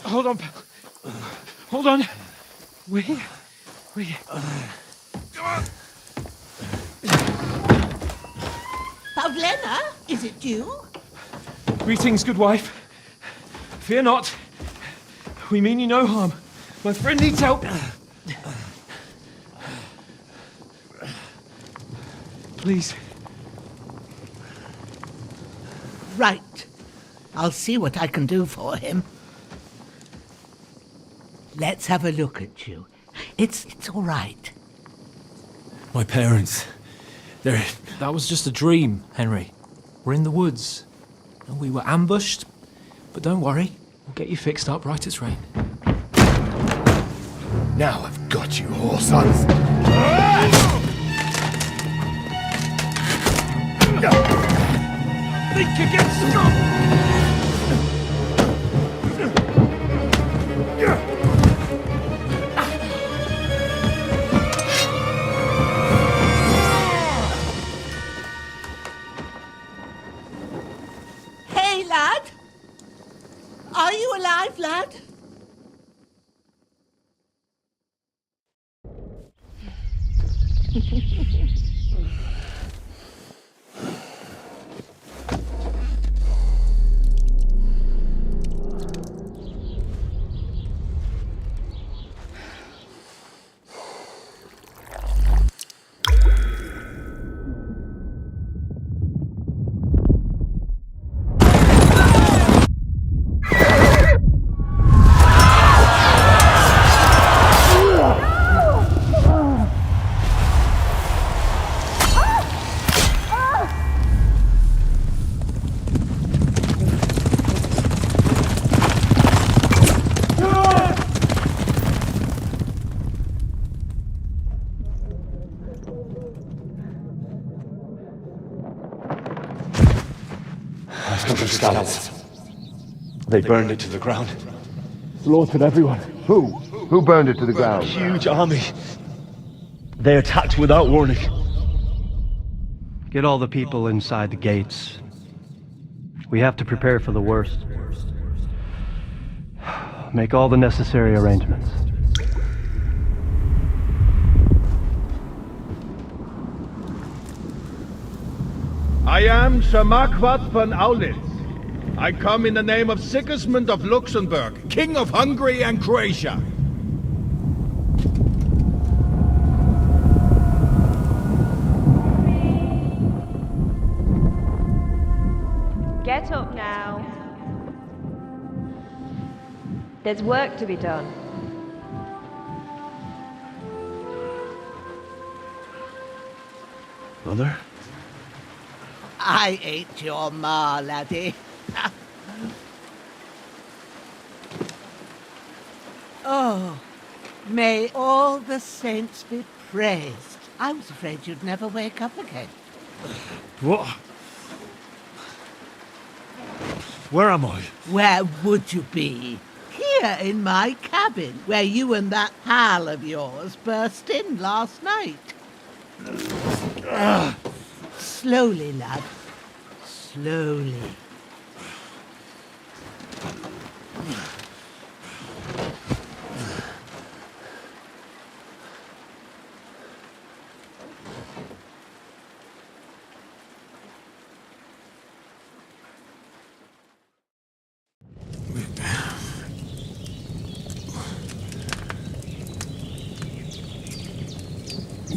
Hold on, pal. Hold on. We. Come on. Pavlena, is it you? Greetings, good wife. Fear not. We mean you no harm. My friend needs help. Please. Right. I'll see what I can do for him. Let's have a look at you. It's all right. My parents. That was just a dream, Henry. We're in the woods. And we were ambushed. But don't worry. We'll get you fixed up right as rain. Now I've got you, whore sons. Think against strong! Hey, lad! Are you alive, lad? Scouts. They burned it to the ground. Slaughtered everyone. Who? Who burned it to the ground? Huge army. They attacked without warning. Get all the people inside the gates. We have to prepare for the worst. Make all the necessary arrangements. I am Sir Marquardt von Aulitz. I come in the name of Sigismund of Luxembourg, King of Hungary and Croatia. Get up now. There's work to be done. Mother? I ain't your ma, laddie. Oh, may all the saints be praised. I was afraid you'd never wake up again. What? Where am I? Where would you be? Here in my cabin, where you and that pal of yours burst in last night. Slowly, lad. Slowly.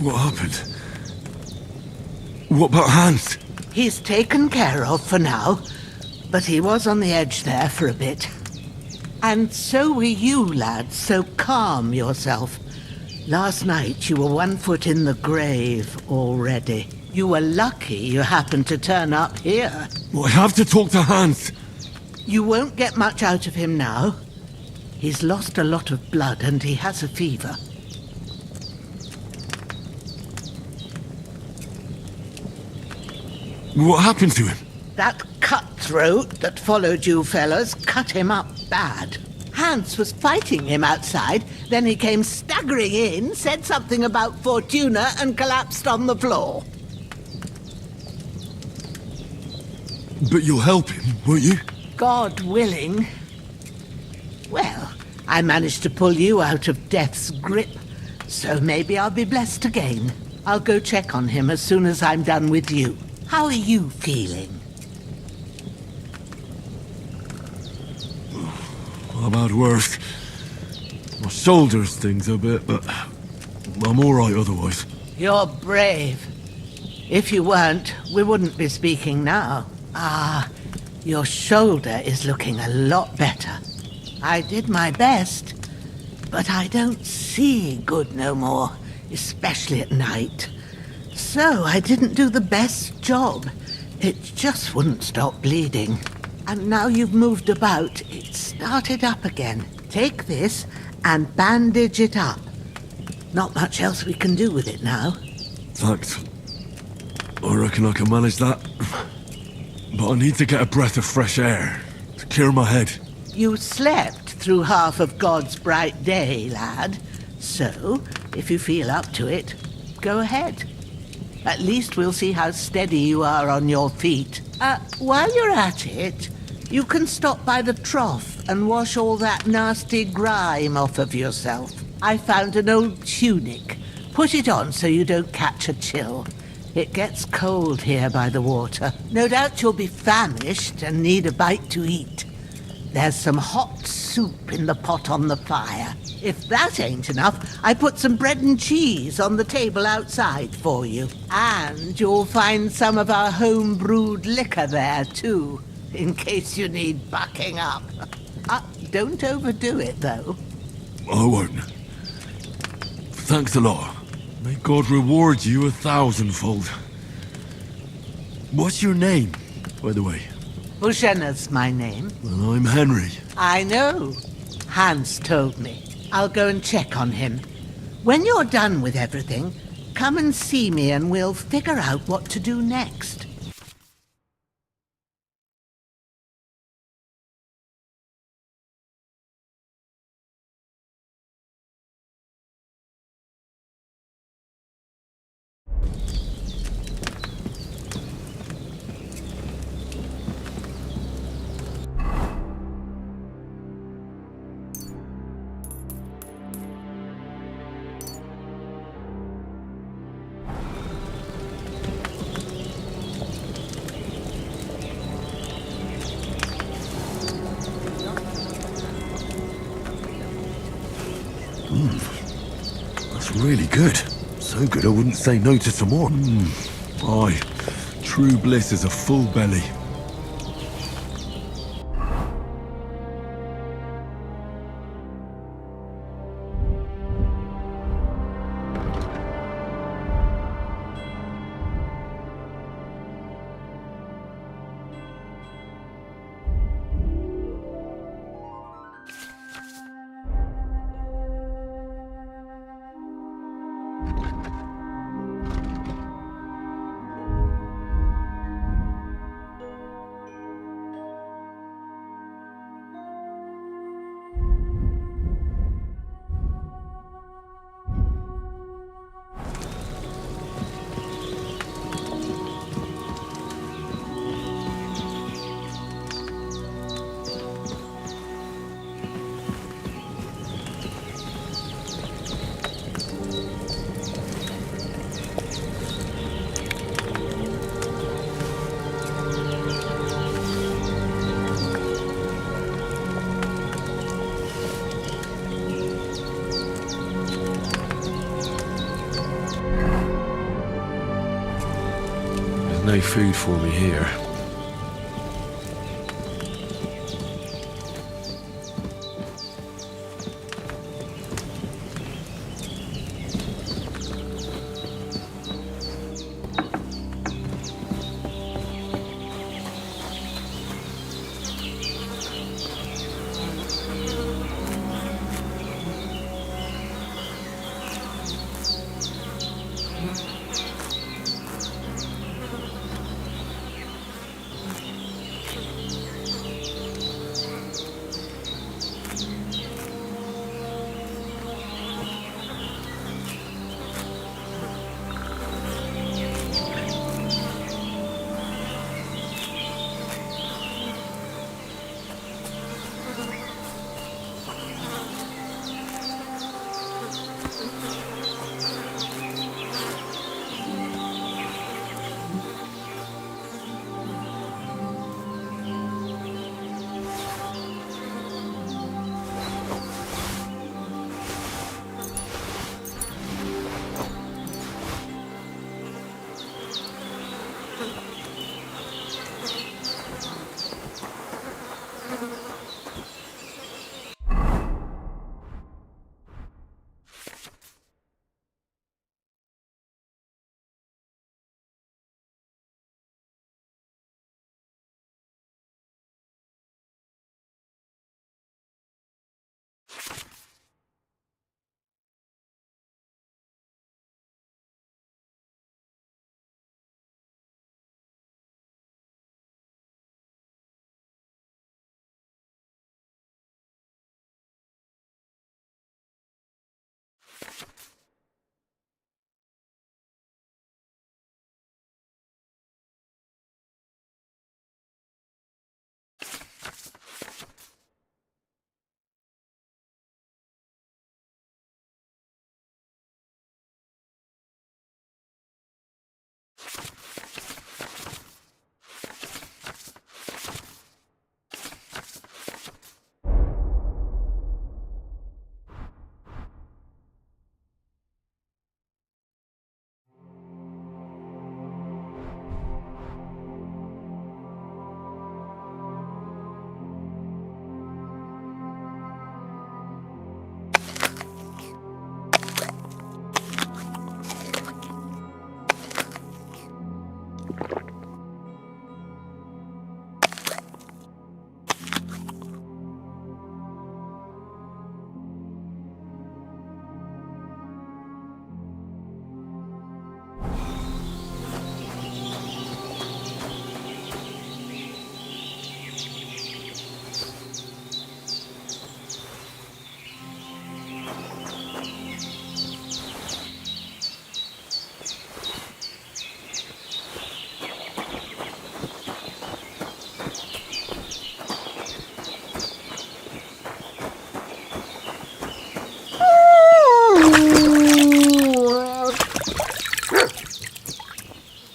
What happened? What about Hans? He's taken care of for now, but he was on the edge there for a bit. And so were you, lad, so calm yourself. Last night you were 1 foot in the grave already. You were lucky you happened to turn up here. Well, I have to talk to Hans. You won't get much out of him now. He's lost a lot of blood and he has a fever. What happened to him? That cutthroat that followed you fellas cut him up bad. Hans was fighting him outside, then he came staggering in, said something about Fortuna and collapsed on the floor. But you'll help him, won't you? God willing. Well, I managed to pull you out of death's grip, so maybe I'll be blessed again. I'll go check on him as soon as I'm done with you. How are you feeling? I've had worse. My shoulder stings a bit, but I'm alright otherwise. You're brave. If you weren't, we wouldn't be speaking now. Your shoulder is looking a lot better. I did my best, but I don't see good no more, especially at night. So I didn't do the best job. It just wouldn't stop bleeding. And now you've moved about, it started up again. Take this and bandage it up. Not much else we can do with it now. Thanks. I reckon I can manage that. But I need to get a breath of fresh air to clear my head. You slept through half of God's bright day, lad. So, if you feel up to it, go ahead. At least we'll see how steady you are on your feet. While you're at it, you can stop by the trough and wash all that nasty grime off of yourself. I found an old tunic. Put it on so you don't catch a chill. It gets cold here by the water. No doubt you'll be famished and need a bite to eat. There's some hot soup in the pot on the fire. If that ain't enough, I put some bread and cheese on the table outside for you. And you'll find some of our home-brewed liquor there, too, in case you need bucking up. Don't overdo it, though. I won't. Thanks a lot. May God reward you 1,000-fold. What's your name, by the way? Ushena's my name. Well, I'm Henry. I know. Hans told me. I'll go and check on him. When you're done with everything, come and see me and we'll figure out what to do next. That's really good. So good I wouldn't say no to some more. Aye, true bliss is a full belly. No food for me here.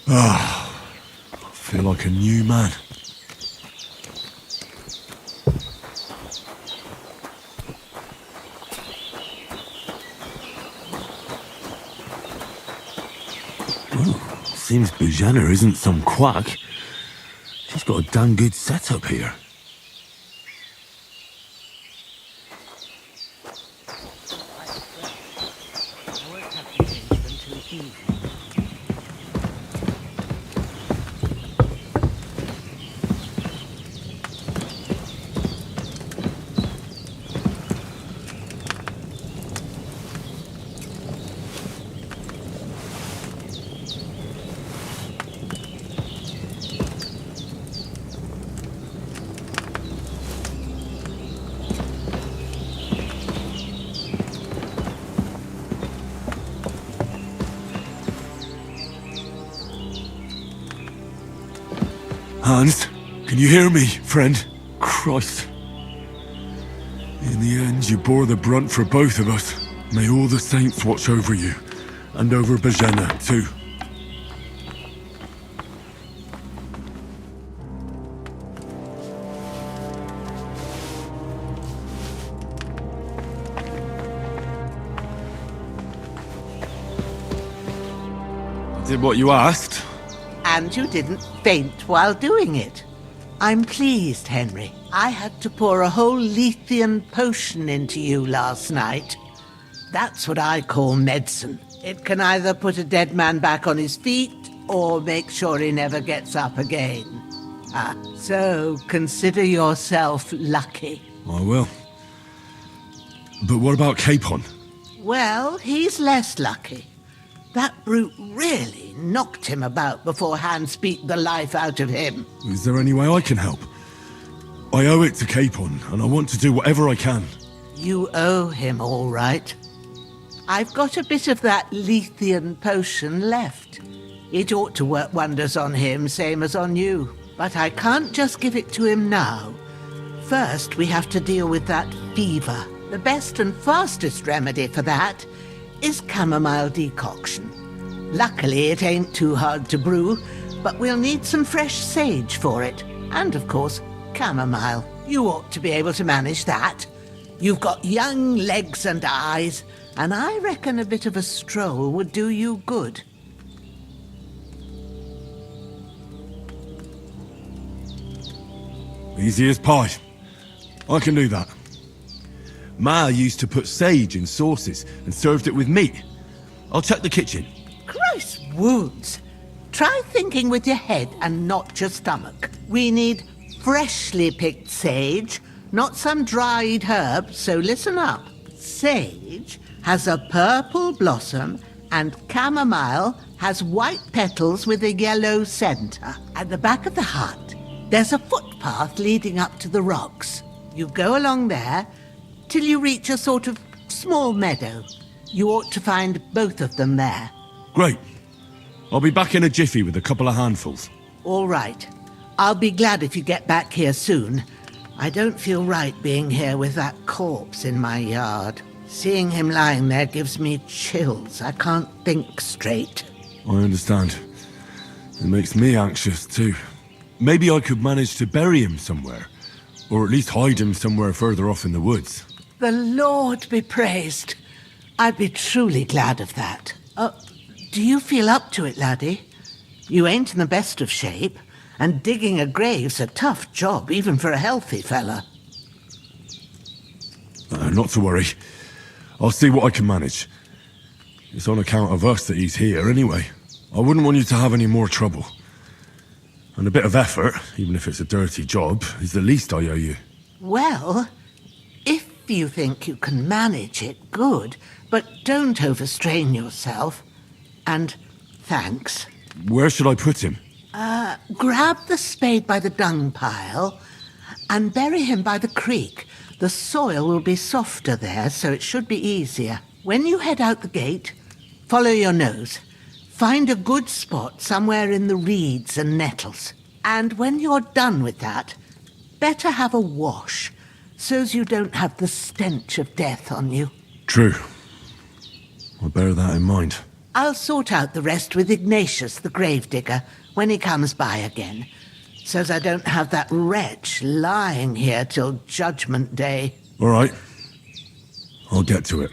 I feel like a new man. Seems Bujana isn't some quack. She's got a damn good setup here. Hans, can you hear me, friend? Christ. In the end, you bore the brunt for both of us. May all the saints watch over you, and over Bajana, too. I did what you asked. And you didn't faint while doing it. I'm pleased, Henry. I had to pour a whole Lethean potion into you last night. That's what I call medicine. It can either put a dead man back on his feet or make sure he never gets up again. So consider yourself lucky. I will. But what about Capon? Well, he's less lucky. That brute really knocked him about before Hans beat the life out of him. Is there any way I can help? I owe it to Capon, and I want to do whatever I can. You owe him, all right. I've got a bit of that Lethean potion left. It ought to work wonders on him, same as on you. But I can't just give it to him now. First, we have to deal with that fever. The best and fastest remedy for that is chamomile decoction. Luckily, it ain't too hard to brew, but we'll need some fresh sage for it. And, of course, chamomile. You ought to be able to manage that. You've got young legs and eyes, and I reckon a bit of a stroll would do you good. Easy as pie. I can do that. Ma used to put sage in sauces and served it with meat. I'll check the kitchen. Christ wounds! Try thinking with your head and not your stomach. We need freshly picked sage, not some dried herb, so listen up. Sage has a purple blossom and chamomile has white petals with a yellow center. At the back of the hut, there's a footpath leading up to the rocks. You go along there till you reach a sort of small meadow. You ought to find both of them there. Great. I'll be back in a jiffy with a couple of handfuls. All right. I'll be glad if you get back here soon. I don't feel right being here with that corpse in my yard. Seeing him lying there gives me chills. I can't think straight. I understand. It makes me anxious too. Maybe I could manage to bury him somewhere. Or at least hide him somewhere further off in the woods. The Lord be praised. I'd be truly glad of that. Do you feel up to it, laddie? You ain't in the best of shape, and digging a grave's a tough job, even for a healthy fella. Not to worry. I'll see what I can manage. It's on account of us that he's here anyway. I wouldn't want you to have any more trouble. And a bit of effort, even if it's a dirty job, is the least I owe you. Well, if you think you can manage it, good. But don't overstrain yourself. And thanks. Where should I put him? Grab the spade by the dung pile and bury him by the creek. The soil will be softer there, so it should be easier. When you head out the gate, follow your nose. Find a good spot somewhere in the reeds and nettles. And when you're done with that, better have a wash, so's you don't have the stench of death on you. True. I'll bear that in mind. I'll sort out the rest with Ignatius, the gravedigger, when he comes by again, so's I don't have that wretch lying here till Judgment Day. All right. I'll get to it.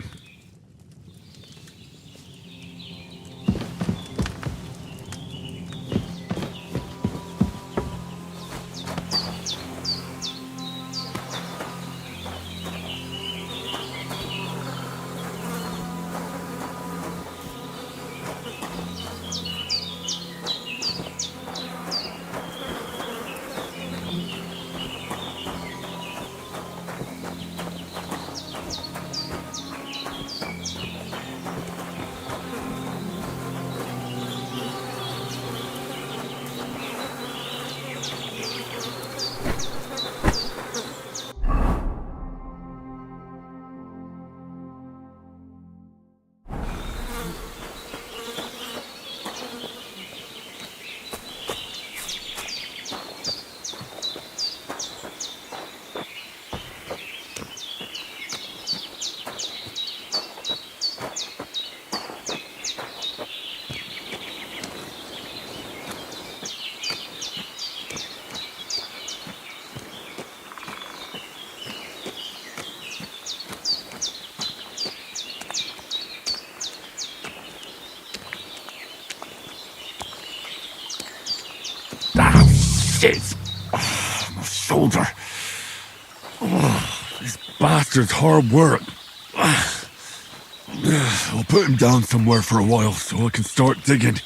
Shit! Oh, my shoulder. Oh, this bastard's hard work. I'll put him down somewhere for a while so I can start digging.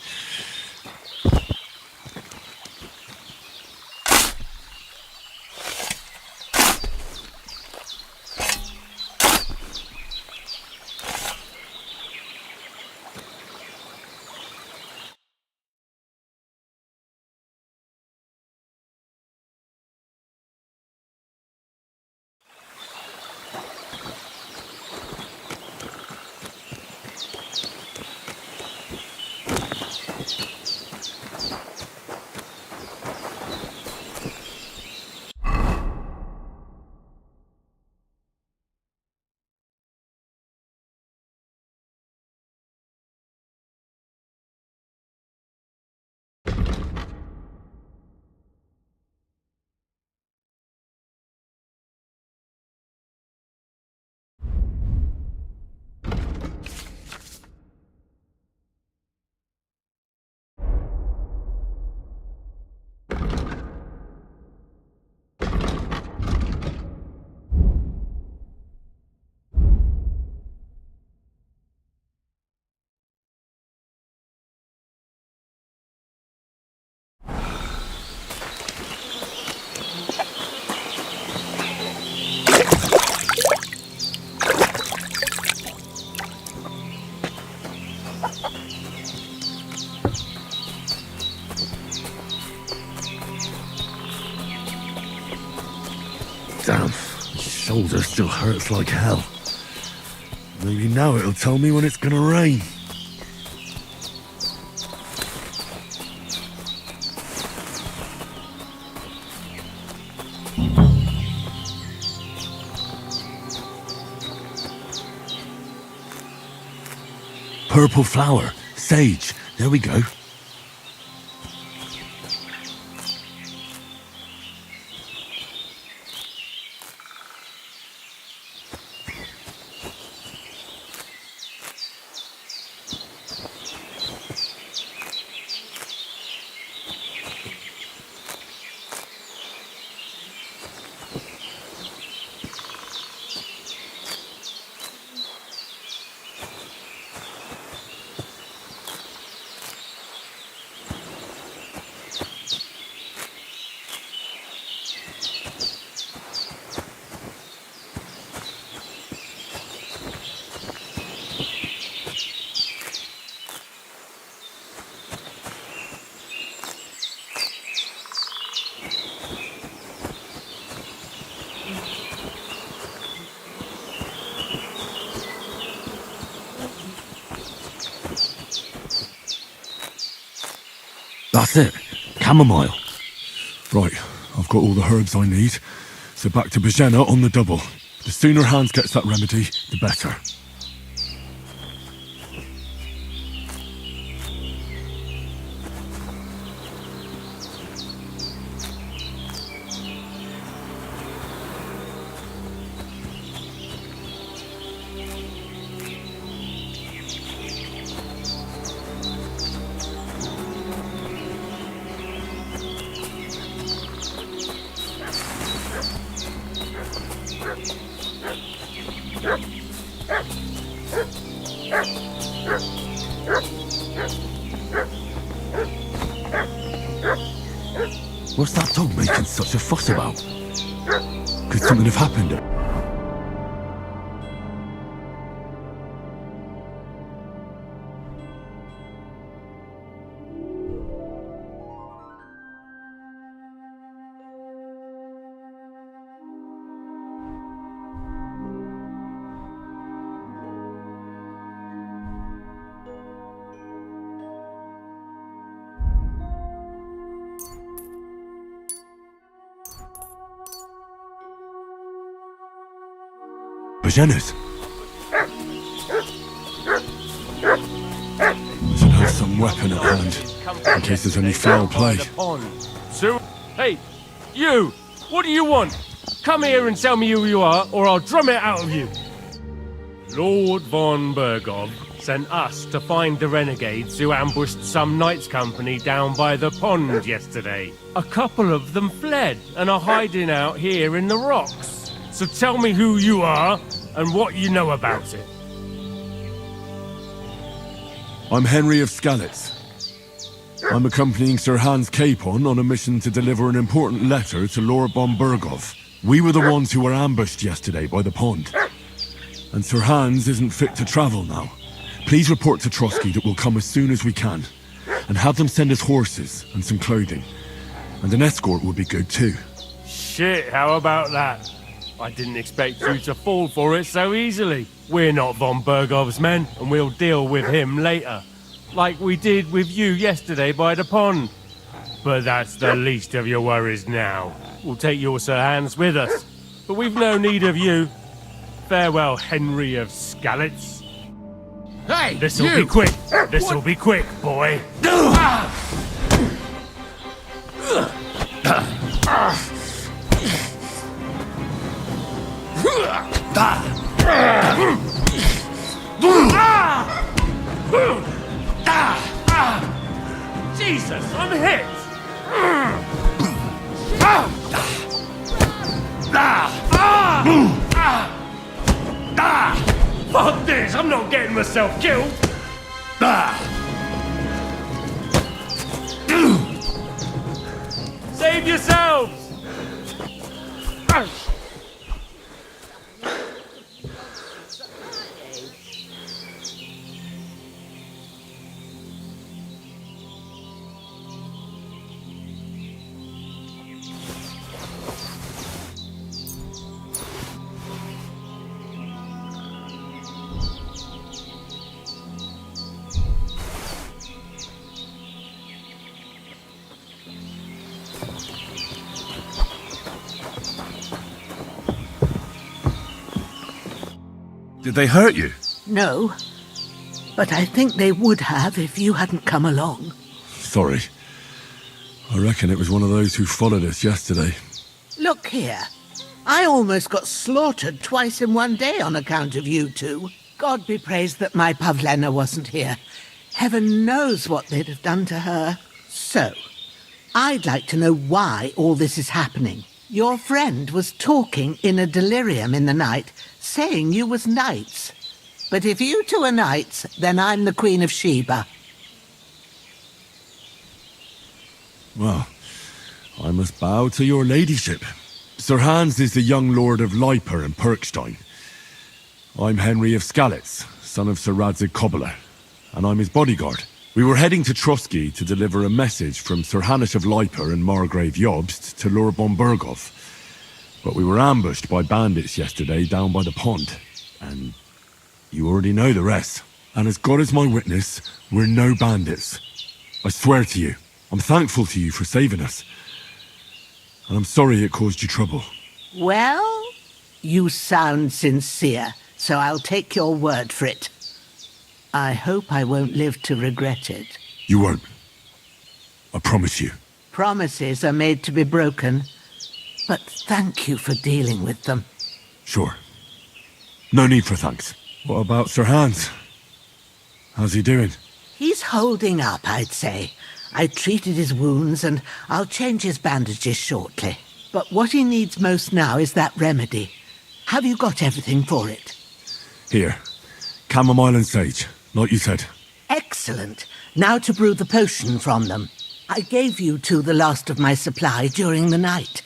Damn, my shoulder still hurts like hell. Maybe now it'll tell me when it's gonna rain. Purple flower, sage, there we go. That's it. Chamomile. Right, I've got all the herbs I need. So back to Bajena on the double. The sooner Hans gets that remedy, the better. What's that dog making such a fuss about? Could something have happened? Bajenas? Should have some weapon at hand, in case there's any foul play. So, hey, you! What do you want? Come here and tell me who you are, or I'll drum it out of you. Lord von Bergov sent us to find the renegades who ambushed some knights' company down by the pond yesterday. A couple of them fled and are hiding out here in the rocks. So tell me who you are and what you know about it. I'm Henry of Skalitz. I'm accompanying Sir Hans Capon on a mission to deliver an important letter to Lord von Bergov. We were the ones who were ambushed yesterday by the pond. And Sir Hans isn't fit to travel now. Please report to Trotsky that we'll come as soon as we can. And have them send us horses and some clothing. And an escort would be good too. Shit, how about that? I didn't expect you to fall for it so easily. We're not von Bergov's men, and we'll deal with him later. Like we did with you yesterday by the pond. But that's the least of your worries now. We'll take your Sir Hans with us. But we've no need of you. Farewell, Henry of Skalitz. Hey, This'll be quick. This'll be quick, boy. Jesus, I'm hit! Fuck this! I'm not getting myself killed! Save yourselves! Did they hurt you? No, but I think they would have if you hadn't come along. Sorry. I reckon it was one of those who followed us yesterday. Look here. I almost got slaughtered twice in one day on account of you two. God be praised that my Pavlena wasn't here. Heaven knows what they'd have done to her. So, I'd like to know why all this is happening. Your friend was talking in a delirium in the night, saying you was knights. But if you two are knights, then I'm the Queen of Sheba. Well, I must bow to your ladyship. Sir Hans is the young lord of Leiper and Perkstein. I'm Henry of Skalitz, son of Sir Radzig Kobyla, and I'm his bodyguard. We were heading to Trotsky to deliver a message from Sir Hanush of Leiper and Margrave Jobst to Lord von Bergov. But we were ambushed by bandits yesterday down by the pond. And you already know the rest. And as God is my witness, we're no bandits. I swear to you. I'm thankful to you for saving us. And I'm sorry it caused you trouble. Well, you sound sincere, so I'll take your word for it. I hope I won't live to regret it. You won't. I promise you. Promises are made to be broken, but thank you for dealing with them. Sure. No need for thanks. What about Sir Hans? How's he doing? He's holding up, I'd say. I treated his wounds and I'll change his bandages shortly. But what he needs most now is that remedy. Have you got everything for it? Here. Chamomile and sage, like you said. Excellent. Now to brew the potion from them. I gave you two the last of my supply during the night.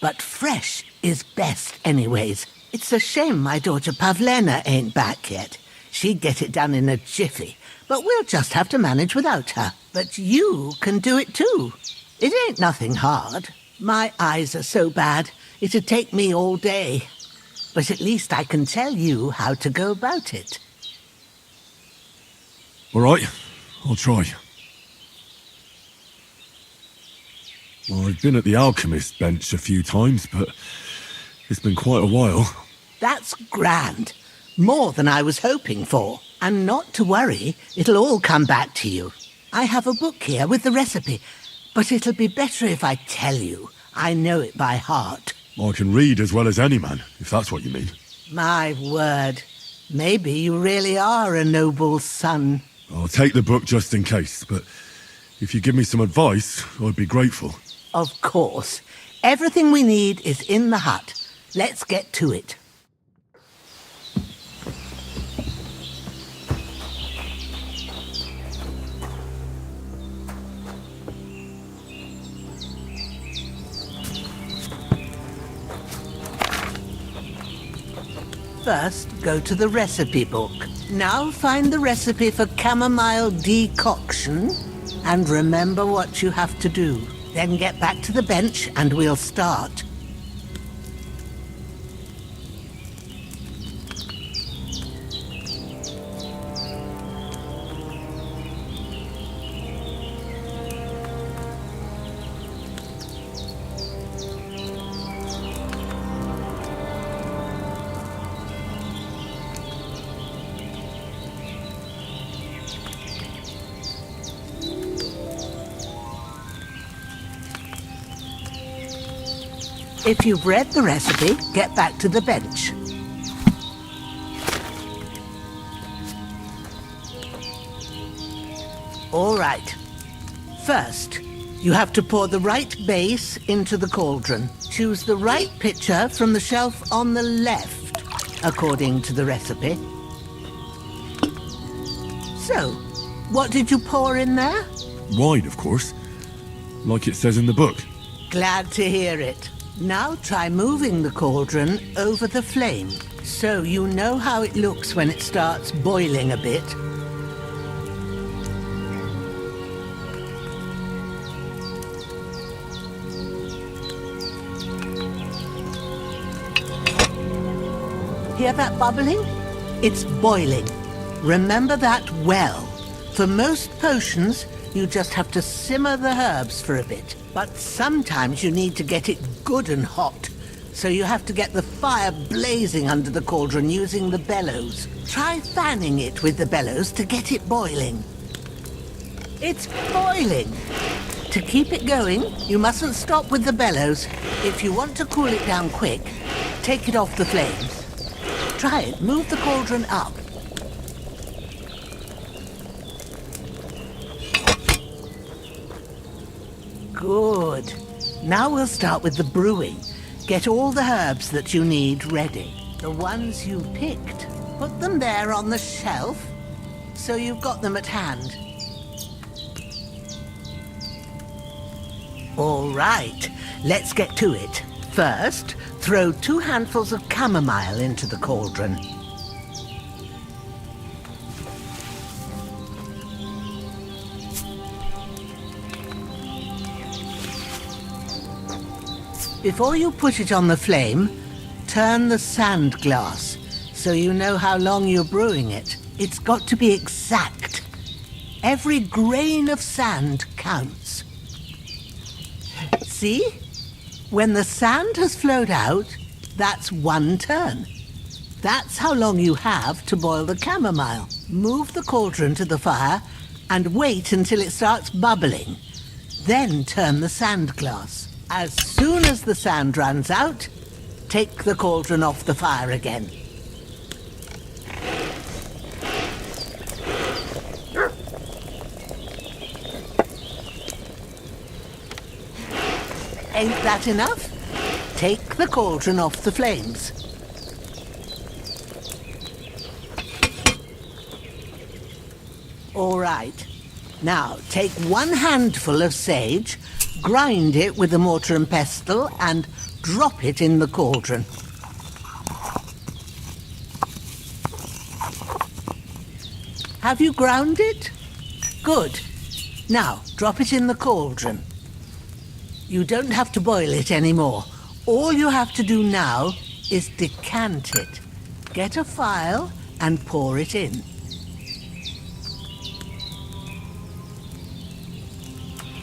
But fresh is best anyways. It's a shame my daughter Pavlena ain't back yet. She'd get it done in a jiffy. But we'll just have to manage without her. But you can do it too. It ain't nothing hard. My eyes are so bad, it'd take me all day. But at least I can tell you how to go about it. All right, I'll try. Well, I've been at the alchemist bench a few times, but it's been quite a while. That's grand. More than I was hoping for. And not to worry, it'll all come back to you. I have a book here with the recipe, but it'll be better if I tell you. I know it by heart. I can read as well as any man, if that's what you mean. My word. Maybe you really are a noble son. I'll take the book just in case, but if you give me some advice, I'd be grateful. Of course. Everything we need is in the hut. Let's get to it. First, go to the recipe book. Now find the recipe for chamomile decoction and remember what you have to do. Then get back to the bench and we'll start. If you've read the recipe, get back to the bench. All right. First, you have to pour the right base into the cauldron. Choose the right pitcher from the shelf on the left, according to the recipe. So, what did you pour in there? Wine, of course. Like it says in the book. Glad to hear it. Now try moving the cauldron over the flame, so you know how it looks when it starts boiling a bit. Hear that bubbling? It's boiling. Remember that well. For most potions, you just have to simmer the herbs for a bit. But sometimes you need to get it good and hot. So you have to get the fire blazing under the cauldron using the bellows. Try fanning it with the bellows to get it boiling. It's boiling. To keep it going, you mustn't stop with the bellows. If you want to cool it down quick, take it off the flames. Try it. Move the cauldron up. Good. Now we'll start with the brewing. Get all the herbs that you need ready. The ones you picked, put them there on the shelf, so you've got them at hand. All right, let's get to it. First, throw 2 handfuls of chamomile into the cauldron. Before you put it on the flame, turn the sand glass so you know how long you're brewing it. It's got to be exact. Every grain of sand counts. See? When the sand has flowed out, that's 1 turn. That's how long you have to boil the chamomile. Move the cauldron to the fire and wait until it starts bubbling. Then turn the sand glass. As soon as the sand runs out, take the cauldron off the fire again. Ain't that enough? Take the cauldron off the flames. All right. Now, take 1 handful of sage, grind it with a mortar and pestle, and drop it in the cauldron. Have you ground it? Good. Now, drop it in the cauldron. You don't have to boil it anymore. All you have to do now is decant it. Get a phial and pour it in.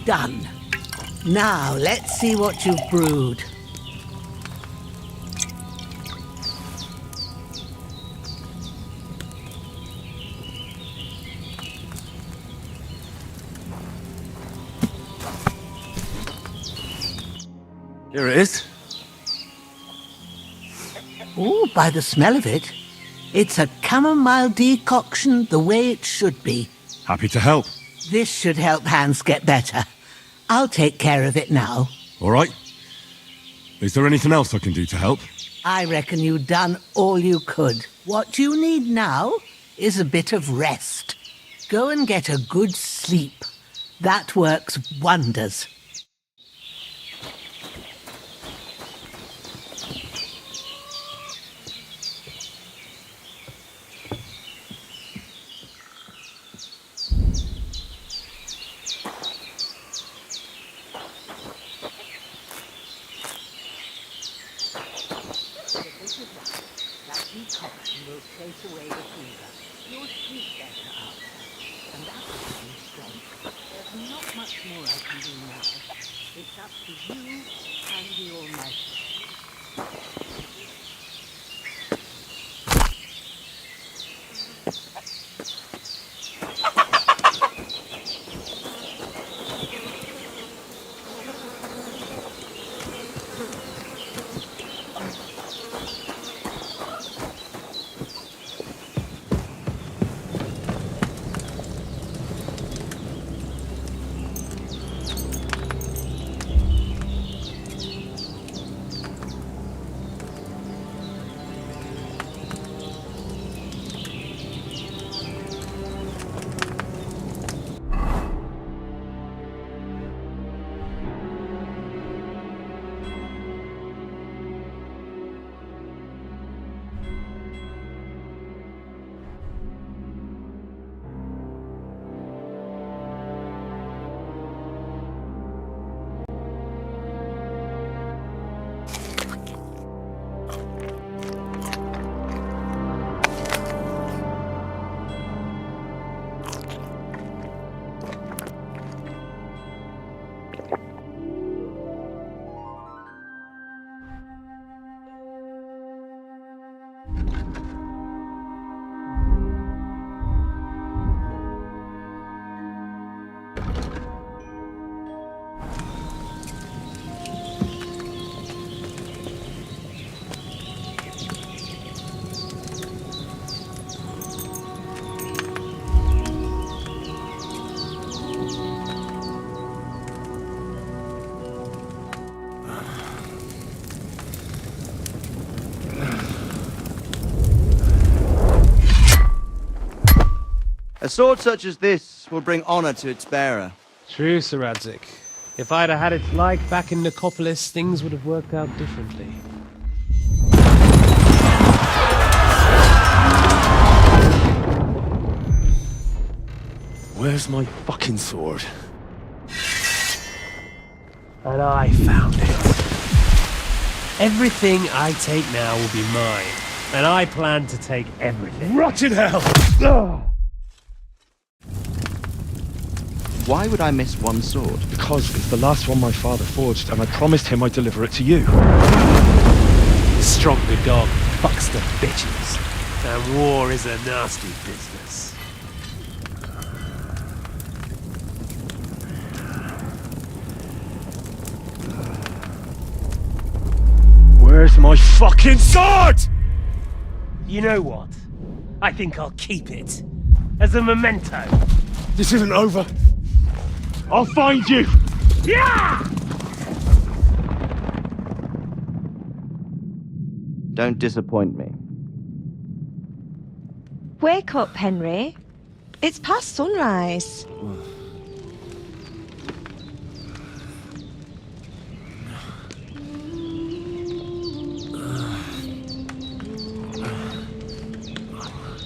Done. Now, let's see what you've brewed. Here it is. Oh, by the smell of it, it's a chamomile decoction the way it should be. Happy to help. This should help Hans get better. I'll take care of it now. All right. Is there anything else I can do to help? I reckon you've done all you could. What you need now is a bit of rest. Go and get a good sleep. That works wonders. Chase away the fever. You'll sleep better after. And that's your strength. There's not much more I can do now. It's up to you and the Almighty. A sword such as this will bring honor to its bearer. True, Sir Radzik. If I'd have had its like back in Nicopolis, things would have worked out differently. Where's my fucking sword? And I found it. Everything I take now will be mine, and I plan to take everything. Rot in hell! Ugh. Why would I miss one sword? Because it's the last one my father forged, and I promised him I'd deliver it to you. Stronger dog fucks the bitches. And war is a nasty business. Where's my fucking sword? You know what? I think I'll keep it. As a memento. This isn't over. I'll find you! Yeah! Don't disappoint me. Wake up, Henry. It's past sunrise.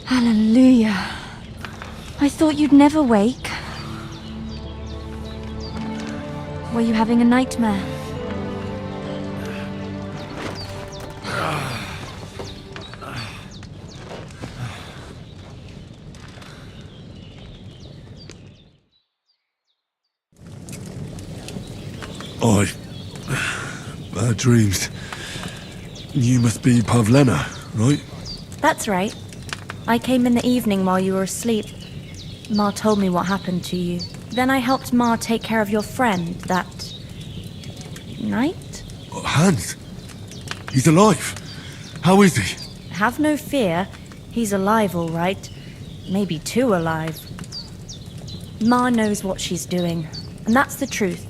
Hallelujah. I thought you'd never wake. Were you having a nightmare? Bad dreams. You must be Pavlena, right? That's right. I came in the evening while you were asleep. Ma told me what happened to you. Then I helped Ma take care of your friend that night? Hans? He's alive. How is he? Have no fear. He's alive, all right. Maybe too alive. Ma knows what she's doing, and that's the truth.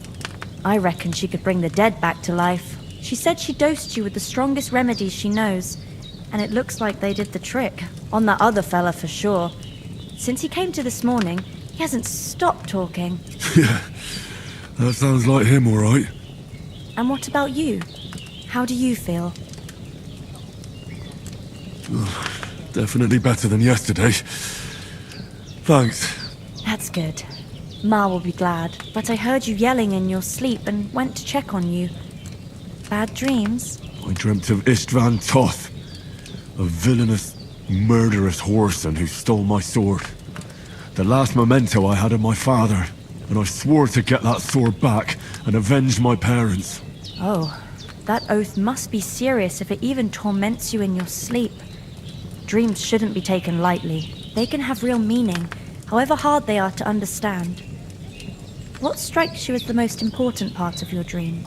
I reckon she could bring the dead back to life. She said she dosed you with the strongest remedies she knows, and it looks like they did the trick. On that other fella for sure. Since he came to this morning, he hasn't stopped talking. Yeah, that sounds like him, all right. And what about you? How do you feel? Definitely better than yesterday. Thanks. That's good. Ma will be glad, but I heard you yelling in your sleep and went to check on you. Bad dreams? I dreamt of Istvan Toth, a villainous, murderous whoreson who stole my sword. The last memento I had of my father, and I swore to get that sword back and avenge my parents. Oh, that oath must be serious if it even torments you in your sleep. Dreams shouldn't be taken lightly. They can have real meaning, however hard they are to understand. What strikes you as the most important part of your dream?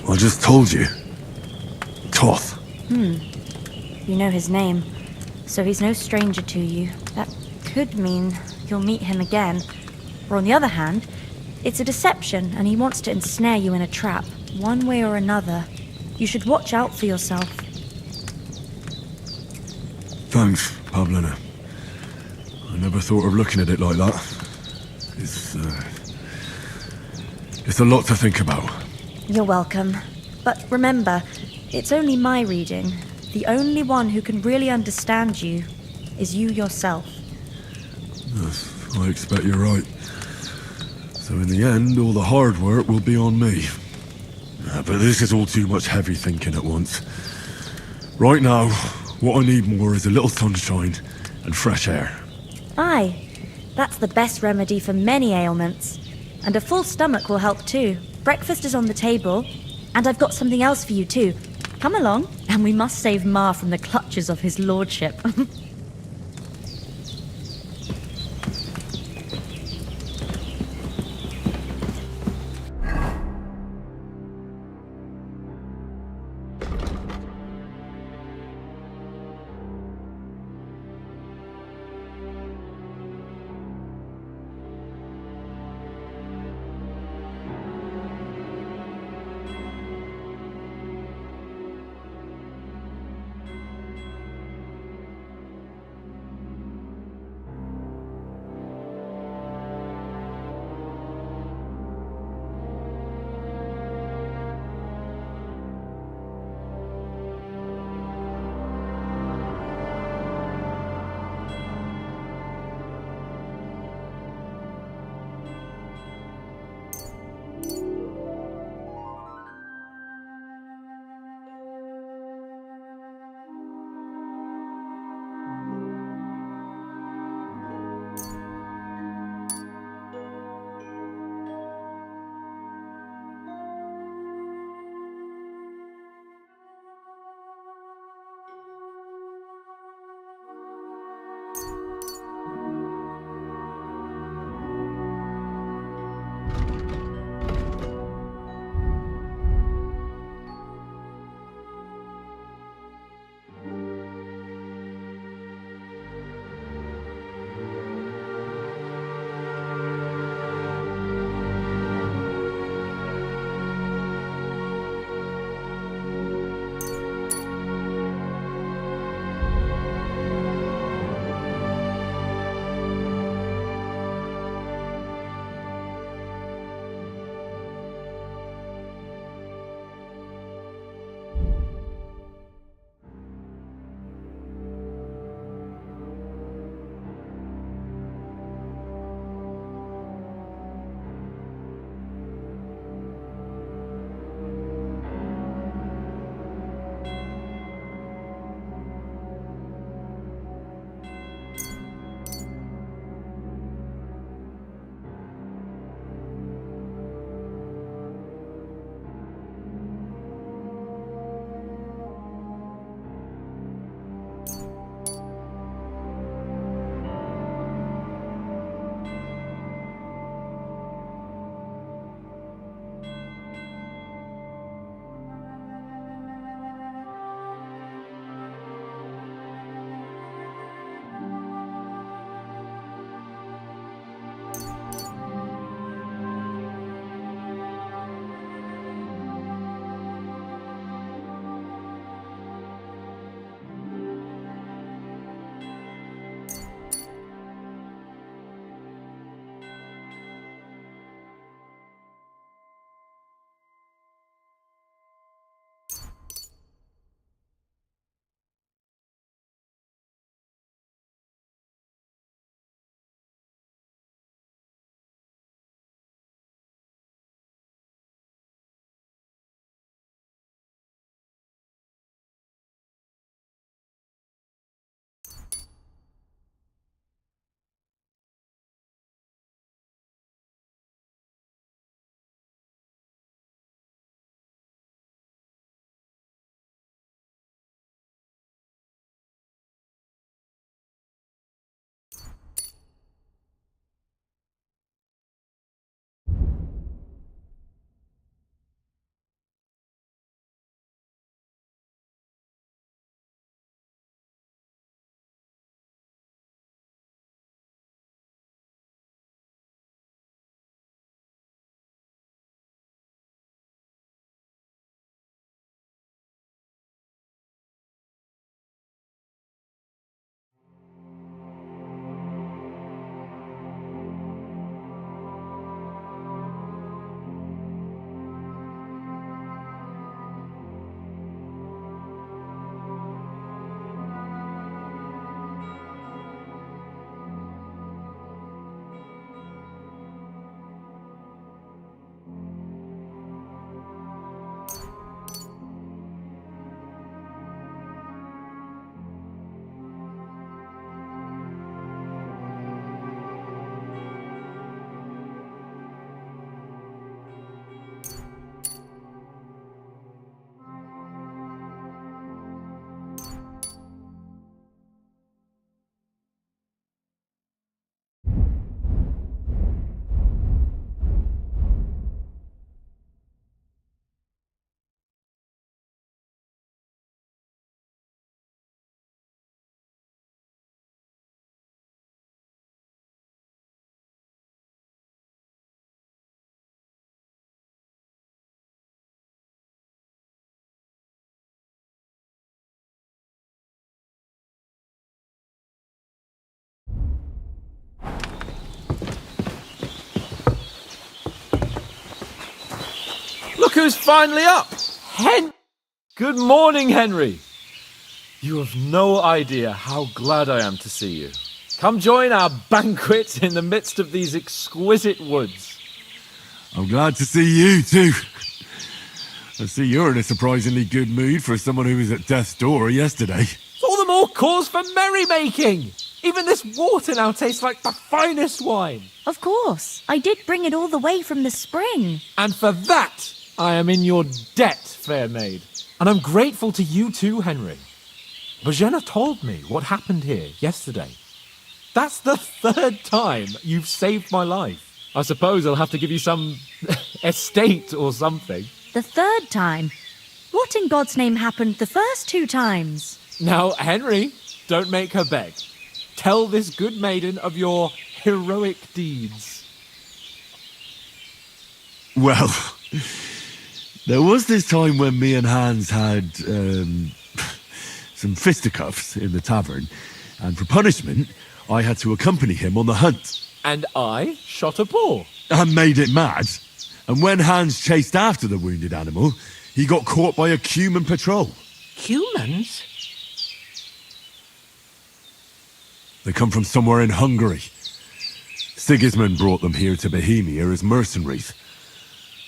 I just told you. Toth. You know his name, so he's no stranger to you. That could mean you'll meet him again. Or on the other hand, it's a deception and he wants to ensnare you in a trap, one way or another. You should watch out for yourself. Thanks, Pavlena. I never thought of looking at it like that. It's a lot to think about. You're welcome. But remember, it's only my reading. The only one who can really understand you is you yourself. Yes, I expect you're right. So in the end, all the hard work will be on me. But this is all too much heavy thinking at once. Right now, what I need more is a little sunshine and fresh air. Aye, that's the best remedy for many ailments. And a full stomach will help too. Breakfast is on the table, and I've got something else for you too. Come along, and we must save Ma from the clutches of his lordship. who's finally up! Good morning, Henry. You have no idea how glad I am to see you. Come join our banquet in the midst of these exquisite woods. I'm glad to see you too. I see you're in a surprisingly good mood for someone who was at death's door yesterday. All the more cause for merrymaking! Even this water now tastes like the finest wine. Of course. I did bring it all the way from the spring. And for that, I am in your debt, fair maid. And I'm grateful to you too, Henry. Bojena told me what happened here yesterday. That's the 3rd time you've saved my life. I suppose I'll have to give you some estate or something. The 3rd time? What in God's name happened the first 2 times? Now, Henry, don't make her beg. Tell this good maiden of your heroic deeds. Well, there was this time when me and Hans had some fisticuffs in the tavern, and for punishment, I had to accompany him on the hunt. And I shot a boar. And made it mad. And when Hans chased after the wounded animal, he got caught by a human patrol. Humans? They come from somewhere in Hungary. Sigismund brought them here to Bohemia as mercenaries.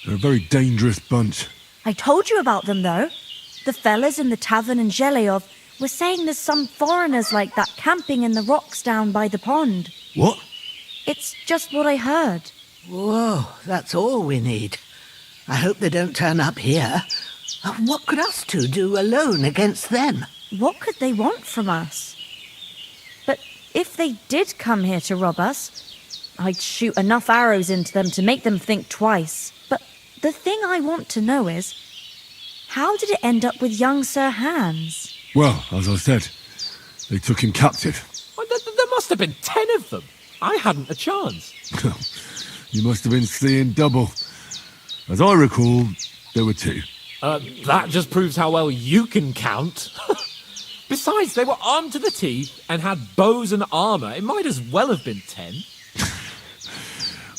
They're a very dangerous bunch. I told you about them, though. The fellas in the tavern in Zheleov were saying there's some foreigners like that camping in the rocks down by the pond. What? It's just what I heard. Whoa, that's all we need. I hope they don't turn up here. What could us two do alone against them? What could they want from us? But if they did come here to rob us, I'd shoot enough arrows into them to make them think twice. But the thing I want to know is, how did it end up with young Sir Hans? Well, as I said, they took him captive. Well, there must have been 10 of them. I hadn't a chance. You must have been seeing double. As I recall, there were 2. That just proves how well you can count. Besides, they were armed to the teeth and had bows and armour. It might as well have been 10.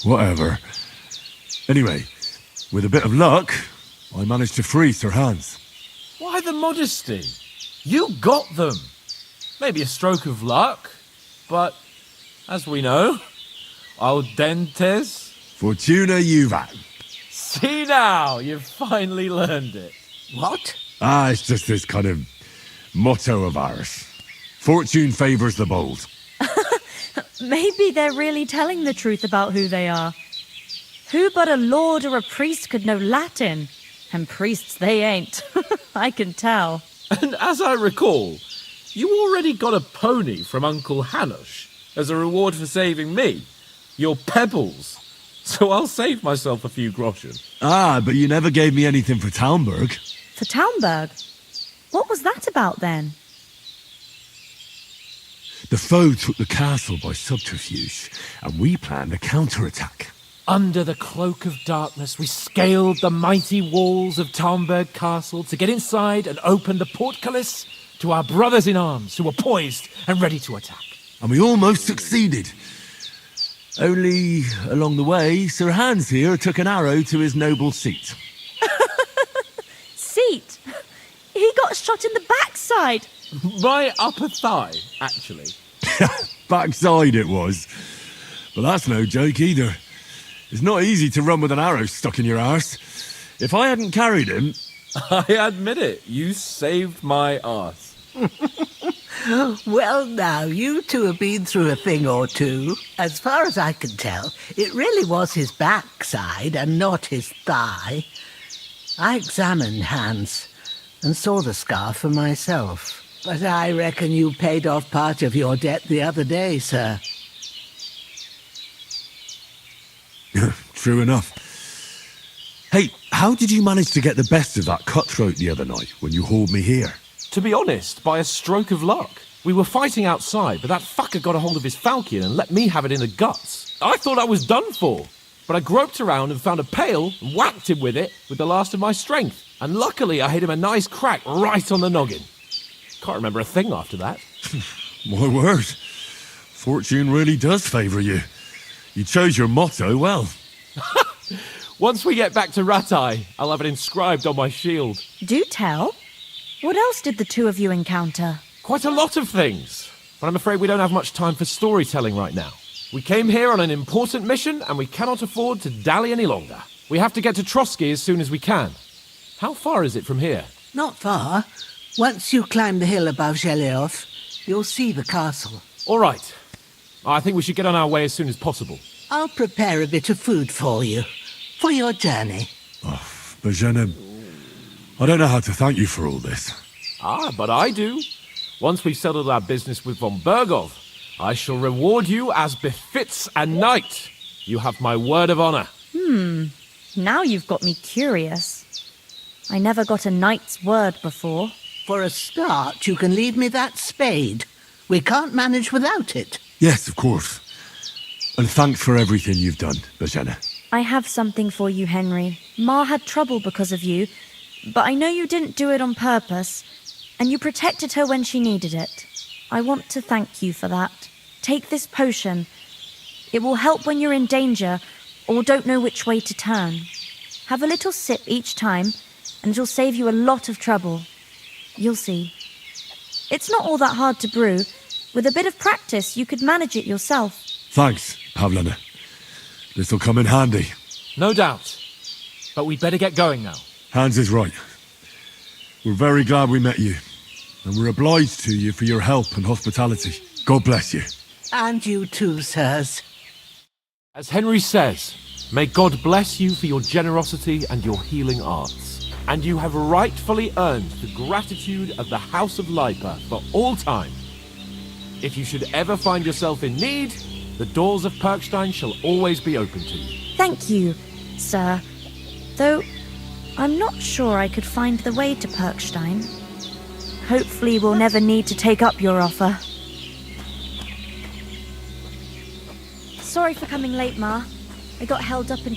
Whatever. Anyway, with a bit of luck, I managed to free Sir Hans. Why the modesty? You got them. Maybe a stroke of luck, but as we know, AUDENTE. FORTUNA EUVAT. See now, you've finally learned it. What? It's just this kind of motto of ours. Fortune favours the bold. Maybe they're really telling the truth about who they are. Who but a lord or a priest could know Latin? And priests they ain't. I can tell. And as I recall, you already got a pony from Uncle Hanush as a reward for saving me. Your pebbles. So I'll save myself a few groschen. But you never gave me anything for Talmberg. For Talmberg? What was that about then? The foe took the castle by subterfuge, and we planned a counterattack. Under the cloak of darkness, we scaled the mighty walls of Talmberg Castle to get inside and open the portcullis to our brothers in arms who were poised and ready to attack. And we almost succeeded. Only, along the way, Sir Hans here took an arrow to his noble seat. Seat? He got shot in the backside. My upper thigh, actually. Backside it was. But that's no joke either. It's not easy to run with an arrow stuck in your arse. If I hadn't carried him... I admit it, you saved my arse. Well, now, you two have been through a thing or two. As far as I can tell, it really was his backside and not his thigh. I examined Hans and saw the scar for myself. But I reckon you paid off part of your debt the other day, sir. True enough. Hey, how did you manage to get the best of that cutthroat the other night when you hauled me here? To be honest, by a stroke of luck. We were fighting outside, but that fucker got a hold of his falcon and let me have it in the guts. I thought I was done for. But I groped around and found a pail and whacked him with it with the last of my strength. And luckily I hit him a nice crack right on the noggin. Can't remember a thing after that. My word. Fortune really does favour you. You chose your motto well. Once we get back to Rattay, I'll have it inscribed on my shield. Do tell. What else did the two of you encounter? Quite a lot of things. But I'm afraid we don't have much time for storytelling right now. We came here on an important mission, and we cannot afford to dally any longer. We have to get to Trotsky as soon as we can. How far is it from here? Not far. Once you climb the hill above Geleoth, you'll see the castle. All right. I think we should get on our way as soon as possible. I'll prepare a bit of food for you, for your journey. Bozhena, I don't know how to thank you for all this. But I do. Once we've settled our business with von Bergov, I shall reward you as befits a knight. You have my word of honor. Now you've got me curious. I never got a knight's word before. For a start, you can leave me that spade. We can't manage without it. Yes, of course. And thanks for everything you've done, Bozhena. I have something for you, Henry. Ma had trouble because of you, but I know you didn't do it on purpose, and you protected her when she needed it. I want to thank you for that. Take this potion. It will help when you're in danger or don't know which way to turn. Have a little sip each time, and it'll save you a lot of trouble. You'll see. It's not all that hard to brew. With a bit of practice, you could manage it yourself. Thanks, Pavlana. This'll come in handy. No doubt. But we'd better get going now. Hans is right. We're very glad we met you. And we're obliged to you for your help and hospitality. God bless you. And you too, sirs. As Henry says, may God bless you for your generosity and your healing arts. And you have rightfully earned the gratitude of the House of Lipa for all time. If you should ever find yourself in need, the doors of Perkstein shall always be open to you. Thank you, sir. Though, I'm not sure I could find the way to Perkstein. Hopefully we'll never need to take up your offer. Sorry for coming late, Ma. I got held up in...